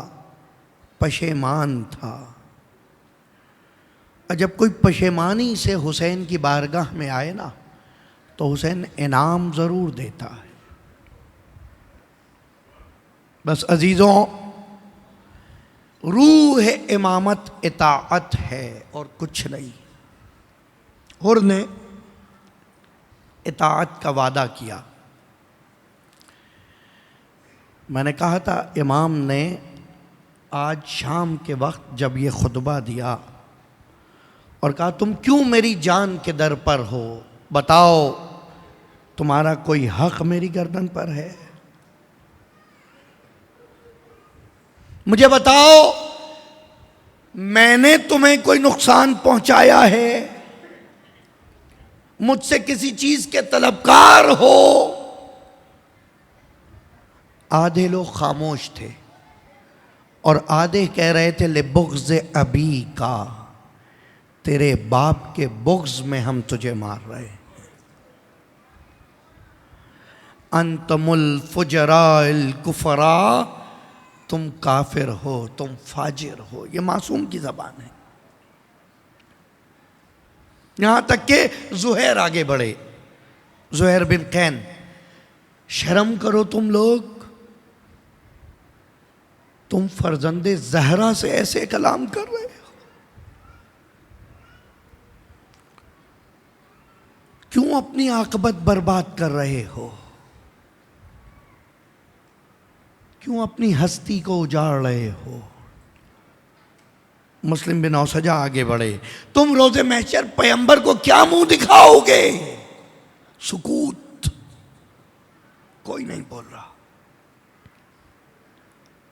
पशेमान था। और जब कोई पशेमानी से हुसैन की बारगाह में आए ना, तो हुसैन इनाम ज़रूर देता है। बस अजीज़ों, रूह इमामत इताअत है और कुछ नहीं। हुर ने इताअत का वादा किया। मैंने कहा था इमाम ने आज शाम के वक्त जब ये खुतबा दिया और कहा, तुम क्यों मेरी जान के दर पर हो, बताओ तुम्हारा कोई हक मेरी गर्दन पर है? मुझे बताओ, मैंने तुम्हें कोई नुकसान पहुंचाया है? मुझसे किसी चीज के तलबकार हो? आधे लोग खामोश थे और आधे कह रहे थे, ले बुग़्ज़ अबी का, तेरे बाप के बुग़्ज़ में हम तुझे मार रहे हैं। अंतमुल फुजराइल कुफरा, तुम काफिर हो, तुम फाजिर हो। ये मासूम की ज़बान है। यहां तक कि ज़ुहैर आगे बढ़े, ज़ुहैर बिन कैन, शर्म करो तुम लोग, तुम फर्जंदे ज़हरा से ऐसे कलाम कर रहे हो। क्यों अपनी आकबत बर्बाद कर रहे हो? क्यों अपनी हस्ती को उजाड़ रहे हो? मुस्लिम बिन औसजा आगे बढ़े, तुम रोज़े महशर पैगंबर को क्या मुंह दिखाओगे? सुकूत, कोई नहीं बोल रहा।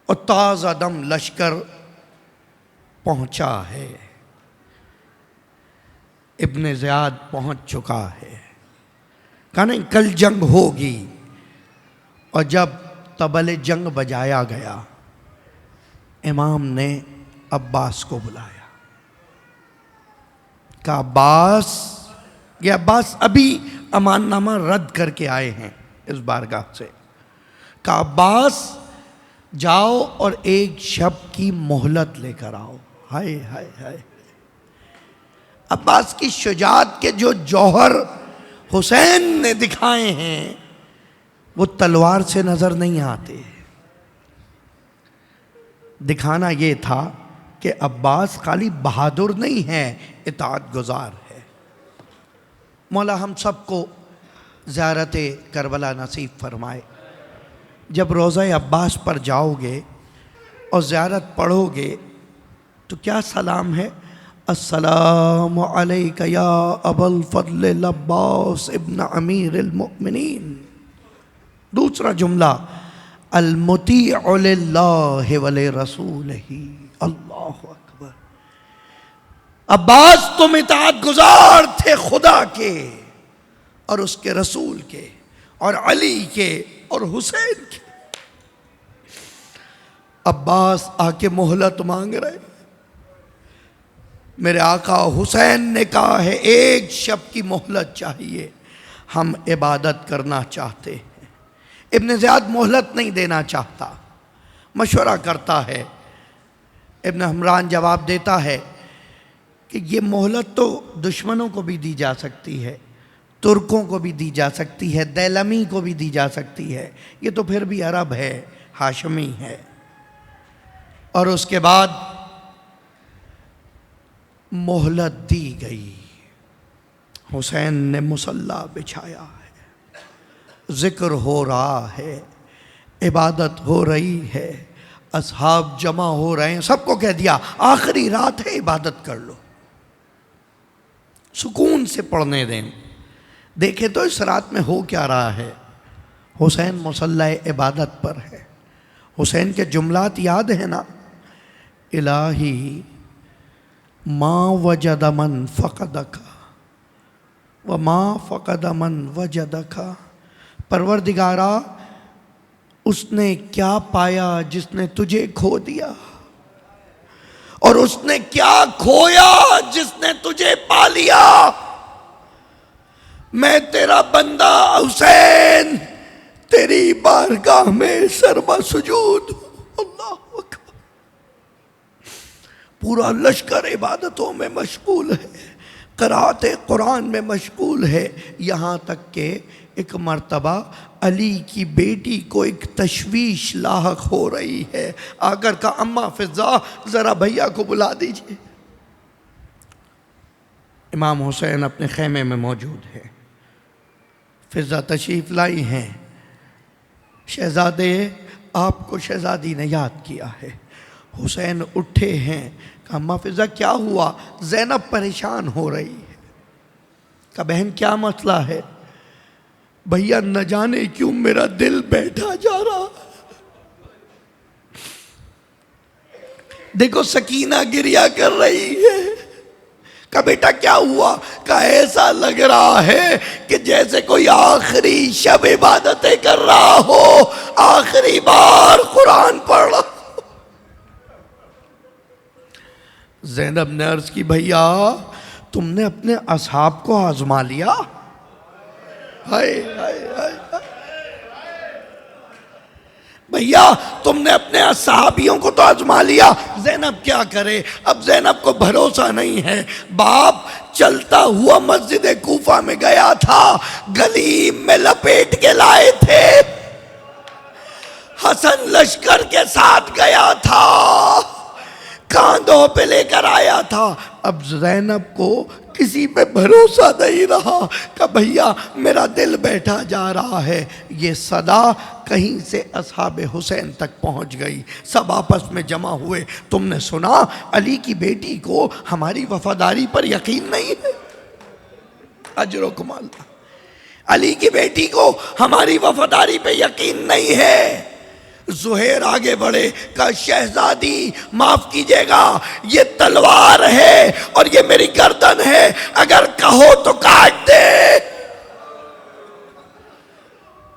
और ताज़ा दम लश्कर पहुंचा है। इब्न ज़ियाद पहुंच चुका है। कहा नहीं कल जंग होगी। और जब तबले जंग बजाया गया, इमाम ने अब्बास को बुलाया। कहा अब्बास, ये अब्बास अभी अमाननामा रद्द करके आए हैं इस बारगाह से। कहा अब्बास जाओ और एक शब की मोहलत लेकर आओ। हाय हाय हाय। अब्बास की शुजाअत के जो जौहर हुसैन ने दिखाए हैं वो तलवार से नजर नहीं आते। दिखाना ये था कि अब्बास खाली बहादुर नहीं है, इताअत गुजार है। मौला हम सबको ज़ियारत करबला नसीब फरमाए। जब रोज़ा अब्बास पर जाओगे और ज़ियारत पढ़ोगे तो क्या सलाम है? अस्सलामु अलैका या अबुल फज़ल अब्बास इब्न अमीरुल मोमिनीन। दूसरा जुमला अल मुतीअ लिल्लाहि व लिरसूलिही। अल्लाहु अकबर। अब्बास तुम इताअत गुजार थे खुदा के और उसके रसूल के और अली के और हुसैन के। अब्बास आके मोहलत मांग रहे। मेरे आका हुसैन ने कहा है एक शब की मोहलत चाहिए, हम इबादत करना चाहते हैं। इब्न ज़ियाद मोहलत नहीं देना चाहता, मशवरा करता है। इब्न हमरान जवाब देता है कि ये मोहलत तो दुश्मनों को भी दी जा सकती है, तुर्कों को भी दी जा सकती है, दैलमी को भी दी जा सकती है, ये तो फिर भी अरब है, हाशमी है। और उसके बाद मोहलत दी गई। हुसैन ने मुसल्ला बिछाया है, ज़िक्र हो रहा है, इबादत हो रही है, असहाब जमा हो रहे हैं। सबको कह दिया आखिरी रात है, इबादत कर लो, सुकून से पढ़ने दें। देखे तो इस रात में हो क्या रहा है। हुसैन मुसल्ला इबादत पर है। हुसैन के जुमलात याद है ना? इलाही मा वजद मन फ़क़दका व मा फ़क़द मन वजदका। परवरदिगारा, उसने क्या पाया जिसने तुझे खो दिया, और उसने क्या खोया जिसने तुझे पा लिया। मैं तेरा बंदा हुसैन तेरी बारगाह में सरबा सुजूद। अल्लाह अकबर। पूरा लश्कर इबादतों में मशगूल है, क़राअत कुरान में मशगूल है। यहाँ तक कि एक मर्तबा अली की बेटी को एक तशवीश लाहक हो रही है। आकर का अम्मा फ़िज़ा ज़रा भैया को बुला दीजिए। इमाम हुसैन अपने खेमे में मौजूद है। फ़िज़ा तशरीफ़ लाई हैं। शहज़ादे, आपको शहज़ादी ने याद किया है। हुसैन उठे हैं। कहा अम्मा फ़िज़ा क्या हुआ? ज़ैनब परेशान हो रही है। कहा बहन क्या मसला है? भैया न जाने क्यों मेरा दिल बैठा जा रहा। देखो सकीना गिरिया कर रही है। कहा बेटा क्या हुआ? कहा ऐसा लग रहा है कि जैसे कोई आखिरी शब इबादतें कर रहा हो, आखिरी बार कुरान पढ़ रहा। ज़ैनब ने अर्ज़ की भैया तुमने अपने असहाब को आजमा लिया? हाय हाय हाय। भैया तुमने अपने असहाबियों को तो आजमा लिया, ज़ैनब क्या करे? अब ज़ैनब को भरोसा नहीं है। बाप चलता हुआ मस्जिद कूफा में गया था, गली में लपेट के लाए थे। हसन लश्कर के साथ गया था, कांधों पे लेकर आया था। अब ज़ैनब को किसी पे भरोसा नहीं रहा। कि भैया मेरा दिल बैठा जा रहा है। ये सदा कहीं से असहाबे हुसैन तक पहुंच गई। सब आपस में जमा हुए। तुमने सुना अली की बेटी को हमारी वफादारी पर यकीन नहीं है? अजर कमाल। अली की बेटी को हमारी वफादारी पे यकीन नहीं है। जुहैर आगे बढ़े, कहा शहजादी माफ कीजिएगा, ये तलवार है और ये मेरी गर्दन है, अगर कहो तो काट दे।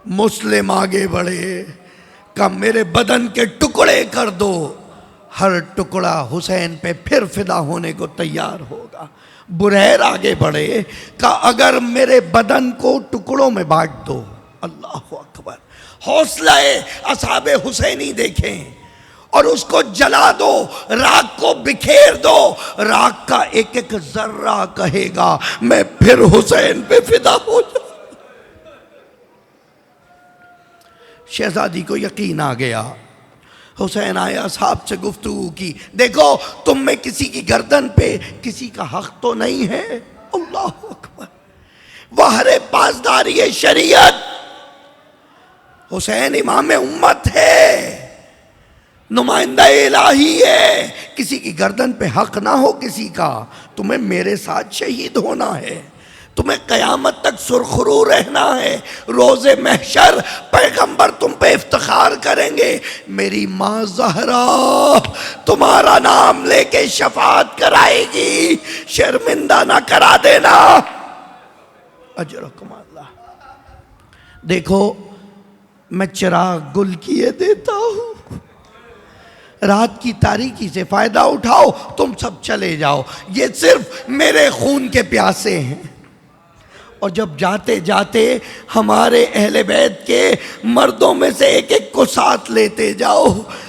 मुस्लिम आगे बढ़े, कहा मेरे बदन के टुकड़े कर दो, हर टुकड़ा हुसैन पे फिर फिदा होने को तैयार होगा। बुरैर आगे बढ़े, कहा अगर मेरे बदन को टुकड़ों में बांट दो। अल्लाह अकबर, हौसला असहाबे हुसैनी देखें, और उसको जला दो, राख को बिखेर दो, राख का एक एक जर्रा कहेगा मैं फिर हुसैन पे फिदा हो जाऊं। शहजादी को यकीन आ गया। हुसैन आया, साहब से गुफ्तगू की, देखो तुम में किसी की गर्दन पे किसी का हक तो नहीं है। अल्लाह अकबर, वहरे पासदारी शरीयत, हुसैन इमाम उम्मत है, नुमाइंदा इलाही है, किसी की गर्दन पे हक ना हो किसी का, तुम्हें मेरे साथ शहीद होना है, तुम्हें कयामत तक सुरखरू रहना है, रोज़े महशर पैगंबर तुम पे इफ्तिखार करेंगे, मेरी माँ ज़हरा तुम्हारा नाम लेके शफाअत कराएगी, शर्मिंदा ना करा देना। अजरकुम अल्लाह। देखो मैं चिराग गुल किए देता हूँ, रात की तारीकी से फायदा उठाओ, तुम सब चले जाओ, ये सिर्फ मेरे खून के प्यासे हैं। और जब जाते जाते हमारे अहले बैत के मर्दों में से एक एक को साथ लेते जाओ,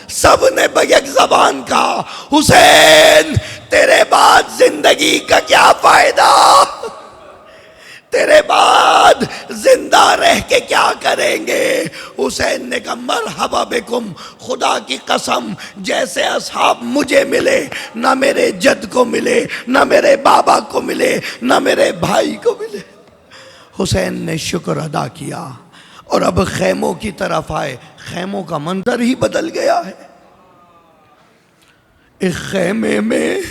सब ने बगैर ज़बान कहा हुसैन तेरे बाद जिंदगी का क्या फायदा, तेरे बाद जिंदा रह के क्या करेंगे। हुसैन ने कहा मरहबा बिकुम, खुदा की कसम जैसे असहाब मुझे मिले, ना मेरे जद को मिले, ना मेरे बाबा को मिले, ना मेरे भाई को मिले। हुसैन ने शुक्र अदा किया और अब खैमों की तरफ आए, खैमों का मंजर ही बदल गया है। एक खैमे में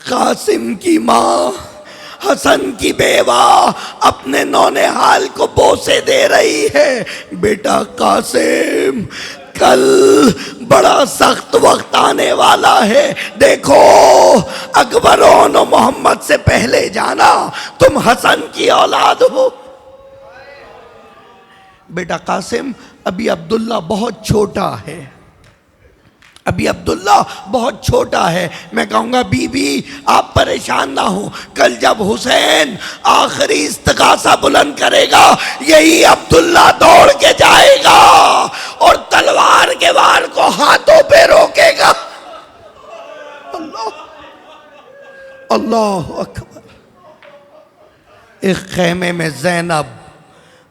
कासिम की माँ हसन की बेवा अपने नौनिहाल को बोसे दे रही है, बेटा कासिम कल बड़ा सख्त वक्त आने वाला है, देखो अकबर और मोहम्मद से पहले जाना, तुम हसन की औलाद हो। बेटा कासिम अभी अब्दुल्ला बहुत छोटा है, अभी अब्दुल्ला बहुत छोटा है, मैं कहूँगा बीबी आप परेशान ना हो, कल जब हुसैन आखिरी इस्तिगासा बुलंद करेगा यही अब्दुल्ला दौड़ के जाएगा और तलवार के वार को हाथों पे रोकेगा। अल्लाह अल्लाह अकबर। एक खेमे में ज़ैनब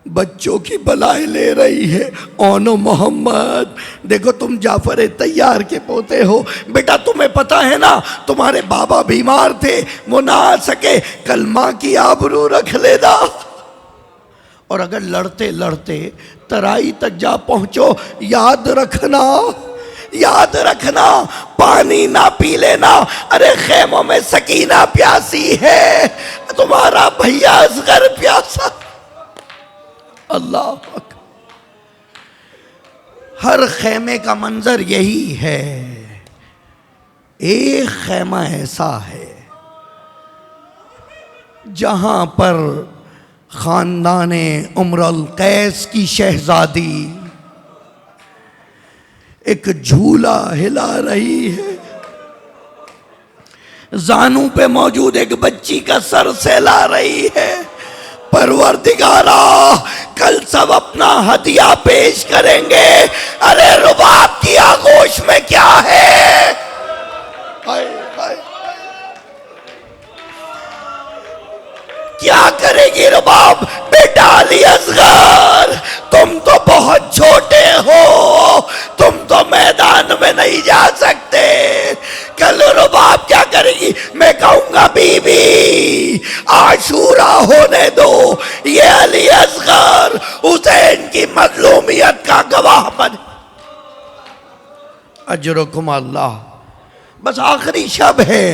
बच्चों की बलाई ले रही है, ओनो मोहम्मद देखो तुम जाफर तैयार के पोते हो, बेटा तुम्हें पता है ना तुम्हारे बाबा बीमार थे वो ना आ सके, कल माँ की आबरू रख लेना, और अगर लड़ते लड़ते तराई तक जा पहुंचो याद रखना, याद रखना पानी ना पी लेना, अरे खेमों में सकीना प्यासी है, तुम्हारा भैया असगर प्यासा। अल्लाह, हर खेमे का मंजर यही है। एक खेमा ऐसा है जहां पर खानदाने उम्रुल कैस की शहजादी एक झूला हिला रही है, जानू पे मौजूद एक बच्ची का सर सहला रही है। परवरदिगारा कल सब अपना हदिया पेश करेंगे, अरे रुबाब की आगोश में क्या है, हाय हाय क्या करेगी रुबाब। बेटा अली असगर तुम तो बहुत छोटे हो, तुम तो मैदान में नहीं जा सकते, कल रुबाब क्या करेगी। मैं कहूंगा बीबी आशूरा होने दो, ये अली असगर हुसैन की मजलूमियत का गवाह बने। अजरुकुम अल्लाह। बस आखिरी शब है,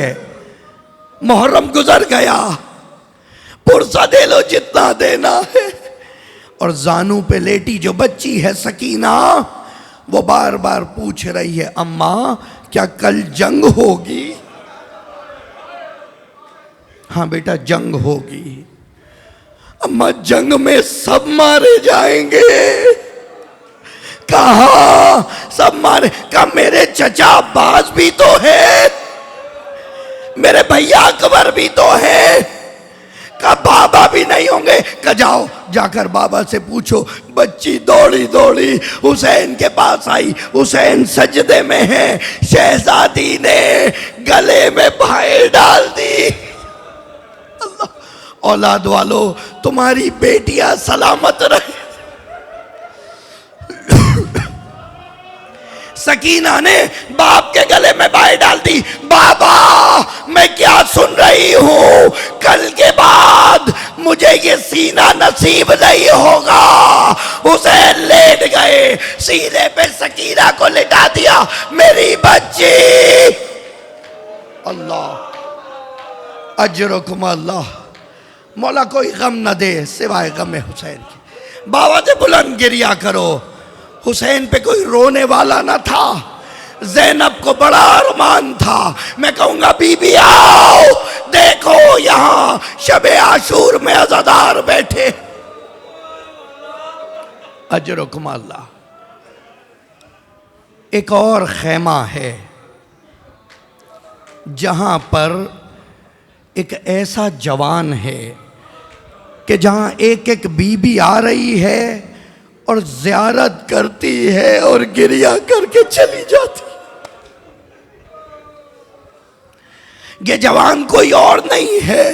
मुहर्रम गुजर गया, पुरसा दे लो जितना देना है। और जानू पे लेटी जो बच्ची है सकीना, वो बार बार पूछ रही है, अम्मा क्या कल जंग होगी? हाँ बेटा जंग होगी। अम्मा जंग में सब मारे जाएंगे। कहा सब मारे? कहा मेरे चचा अब्बास भी तो है, मेरे भैया अकबर भी तो है। कहा बाबा भी नहीं होंगे? कहा जाओ जाकर बाबा से पूछो। बच्ची दौड़ी दौड़ी हुसैन के पास आई। हुसैन सजदे में है। शहजादी ने गले में भाई डाल दी। अल्लाह, औलाद वालों तुम्हारी बेटियां सलामत रहे। सकीना ने बाप के गले में बाई डाल दी। बाबा मैं क्या सुन रही हूं, कल के बाद मुझे ये सीना नसीब नहीं होगा। हुसैन लेट गए, सीने पे सकीना को लिटा दिया। मेरी बच्ची, अल्लाह अजरुकुम अल्लाह, मौला कोई गम न दे सिवाय गम हुसैन के। बाबा से बुलंद गिरिया करो। हुसैन पे कोई रोने वाला ना था। ज़ैनब को बड़ा अरमान था, मैं कहूंगा बीबी आओ देखो यहां शबे आशूर में अज़ादार बैठे। अजरुकुम अल्लाह। एक और खैमा है जहां पर एक ऐसा जवान है कि जहां एक एक बीबी आ रही है और ज़ियारत करती है और गिरिया करके चली जाती। ये जवान कोई और नहीं है,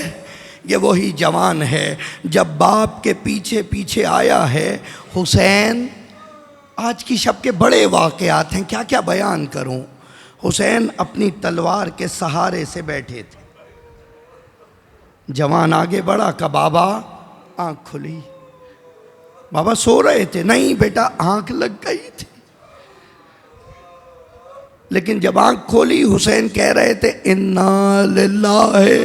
ये वही जवान है जब बाप के पीछे पीछे आया है हुसैन। आज की शब के बड़े वाक़यात हैं, क्या क्या बयान करूं। हुसैन अपनी तलवार के सहारे से बैठे थे। जवान आगे बढ़ा, का बाबा आंख खुली। बाबा सो रहे थे? नहीं बेटा आंख लग गई थी। लेकिन जब आंख खोली हुसैन कह रहे थे इन्ना लिल्लाहि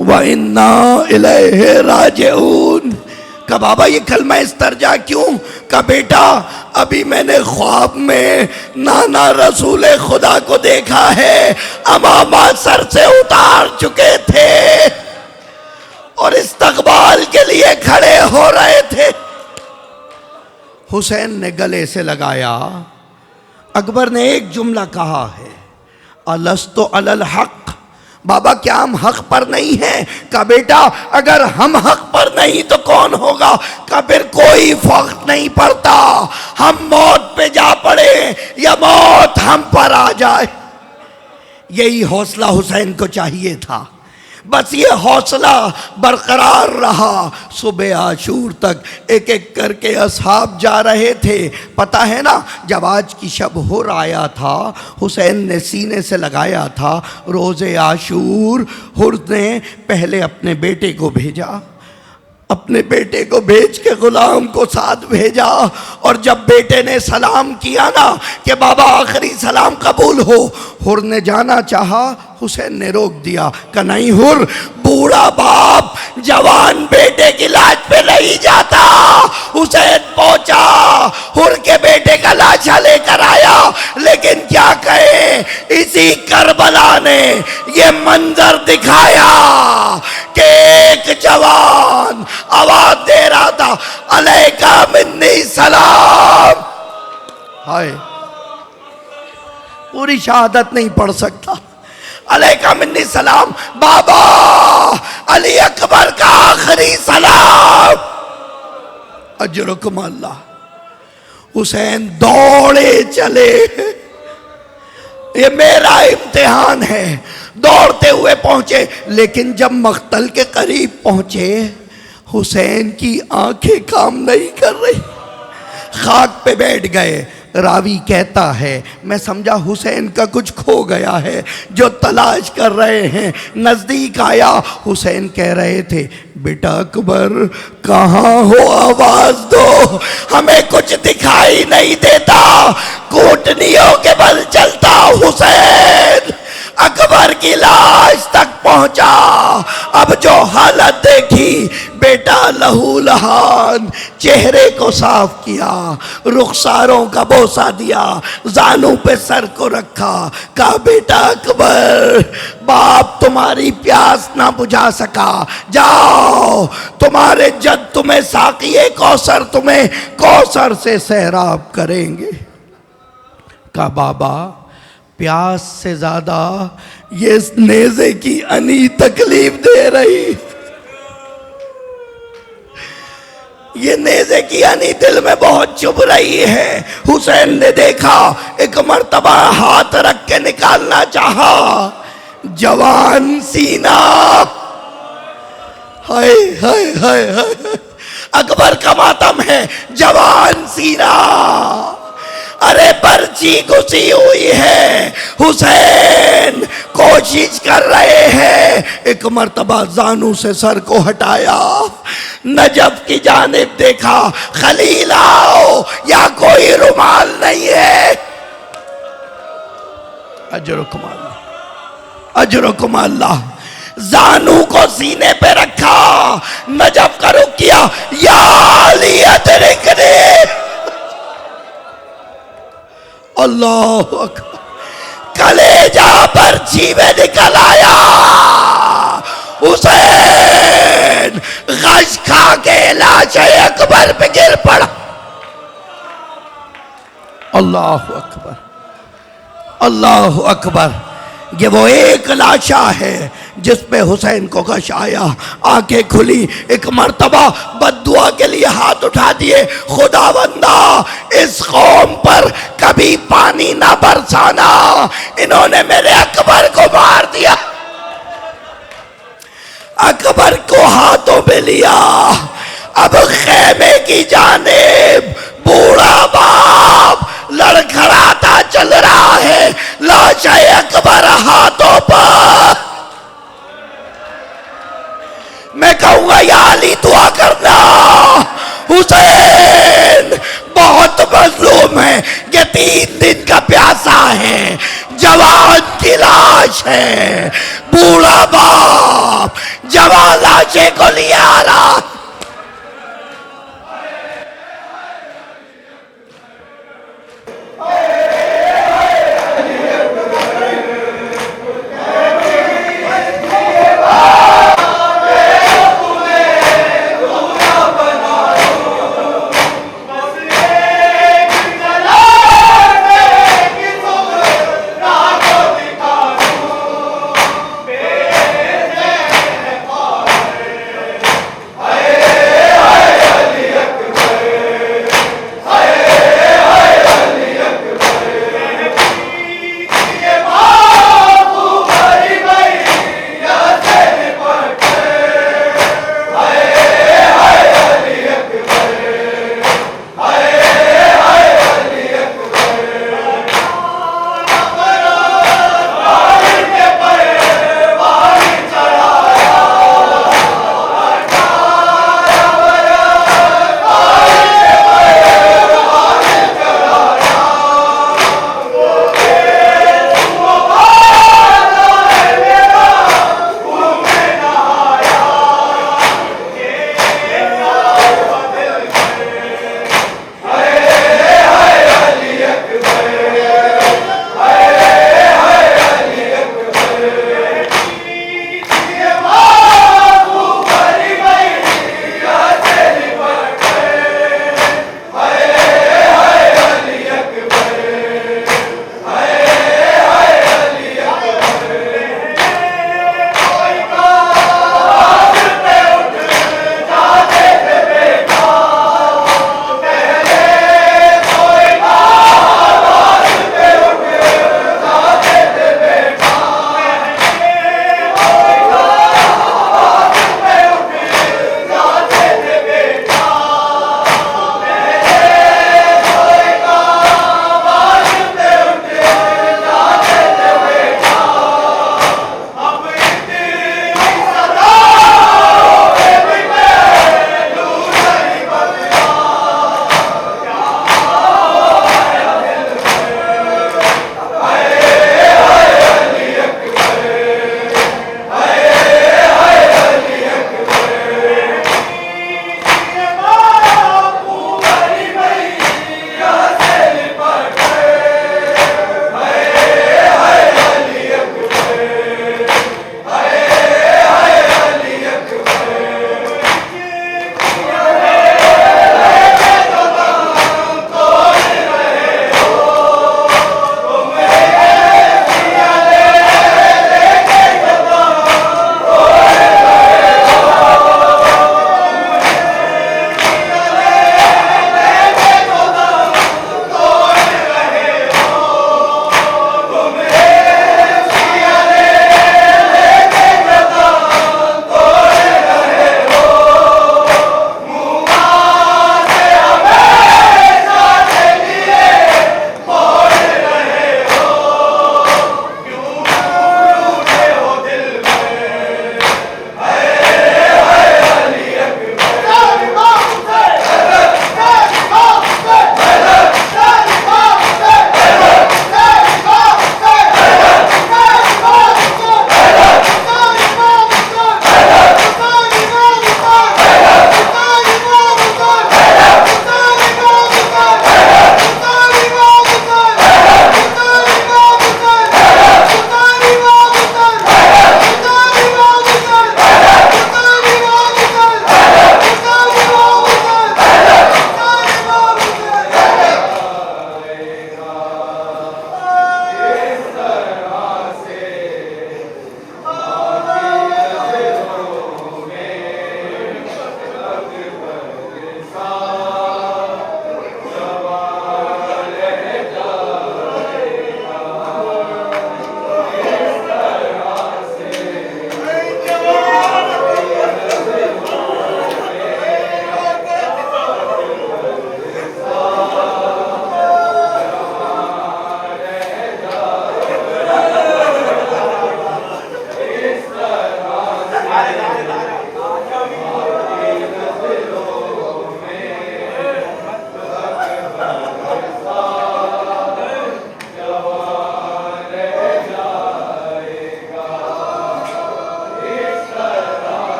व इन्ना इलैहि राजिऊन। का बाबा ये कलमा इस तरजा क्यों? का बेटा अभी मैंने ख्वाब में नाना रसूल खुदा को देखा है, अमामा सर से उतार चुके थे और इस्तकबाल के लिए खड़े हो रहे थे। हुसैन ने गले से लगाया। अकबर ने एक जुमला कहा है, अलस्तो अलल हक। बाबा क्या हम हक पर नहीं हैं? का बेटा अगर हम हक पर नहीं तो कौन होगा? का फिर कोई फर्क नहीं पड़ता, हम मौत पे जा पड़े या मौत हम पर आ जाए। यही हौसला हुसैन को चाहिए था। बस ये हौसला बरकरार रहा। सुबह आशूर तक एक एक करके असहाब जा रहे थे। पता है ना, जब आज की शब हुर आया था हुसैन ने सीने से लगाया था रोज़े आशूर। हुर ने पहले अपने बेटे को भेजा, अपने बेटे को भेज के गुलाम को साथ भेजा। और जब बेटे ने सलाम किया ना कि बाबा आखिरी सलाम कबूल हो, हुर ने जाना चाहा, हुसैन ने रोक दिया। कि नहीं हुर, बूढ़ा बाप जवान बेटे की लाश पे नहीं जाता। हुसैन पहुंचा, हुर के बेटे का लाशा लेकर आया। लेकिन क्या कहे, इसी करबला ने ये मंजर दिखाया कि एक जवान आवाज दे रहा था अलैका मिन्नी सलाम। हाय, पूरी शहादत नहीं पढ़ सकता। अलैका मिन्नी सलाम, बाबा अली अकबर का आखिरी सलाम। अजरुकुम अल्लाह। हुसैन दौड़े चले, ये मेरा इम्तिहान है। दौड़ते हुए पहुंचे, लेकिन जब मख्तल के करीब पहुंचे हुसैन की आंखें काम नहीं कर रही, खाक पे बैठ गए। रावी कहता है मैं समझा हुसैन का कुछ खो गया है, जो तलाश कर रहे हैं। नज़दीक आया, हुसैन कह रहे थे बेटा अकबर कहाँ हो, आवाज दो, हमें कुछ दिखाई नहीं देता, कूटनियों के बल चलता हुसैन। अकबर की लाश तक पहुंचा। अब जो हालत देखी बेटा लहू लहान, चेहरे को साफ किया, रुखसारों का बोसा दिया, जानू पे सर को रखा, कहा बेटा अकबर, बाप तुम्हारी प्यास ना बुझा सका, जाओ तुम्हारे जद तुम्हें साकिए कौसर तुम्हें कौसर से सैराब करेंगे। कहा बाबा, प्यास से ज्यादा ये नेज़े की अनी तकलीफ दे रही, ये नेज़े की अनी दिल में बहुत चुभ रही है। हुसैन ने देखा, एक मर्तबा हाथ रख के निकालना चाहा, जवान सीना, हाय हाय हाय हाय, अकबर का मातम है, जवान सीना, अरे पर्ची घुसी हुई है, हुसैन कोशिश कर रहे हैं। एक मर्तबा जानू से सर को हटाया, नजफ की जानिब देखा, खलील आओ, या कोई रुमाल नहीं है। अजरुकुम अल्लाह, अजरुकुम अल्लाह। जानू को सीने पे रखा, नजफ का रुख किया, या अली अदरिकनी, अल्लाह अकबर, कलेजा पर जीवे निकल आया। हुसैन गश खा के लाश अकबर पे गिर पड़ा। अल्लाह अकबर, अल्लाह अकबर। ये वो एक लाशा है जिस पे हुसैन को गश आया, आंखें खुली, एक मर्तबा बद्दुआ के लिए हाथ उठा दिए, खुदावंदा इस कौम पर कभी पानी ना बरसाना, इन्होंने मेरे अकबर को मार दिया। अकबर को हाथों में लिया, अब खेमे की जानिब बूढ़ा बाप लड़खड़ाता चल रहा है, लाश अकबर हाथों पर। मैं कहूंगा या अली दुआ करना, हुसैन बहुत मजलूम है, ये 3 दिन का प्यासा है, जवान की लाश है, बूढ़ा बाप जवान लाशे को लिया आ रहा। Hey!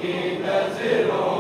नजरों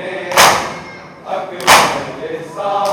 में अकबर सा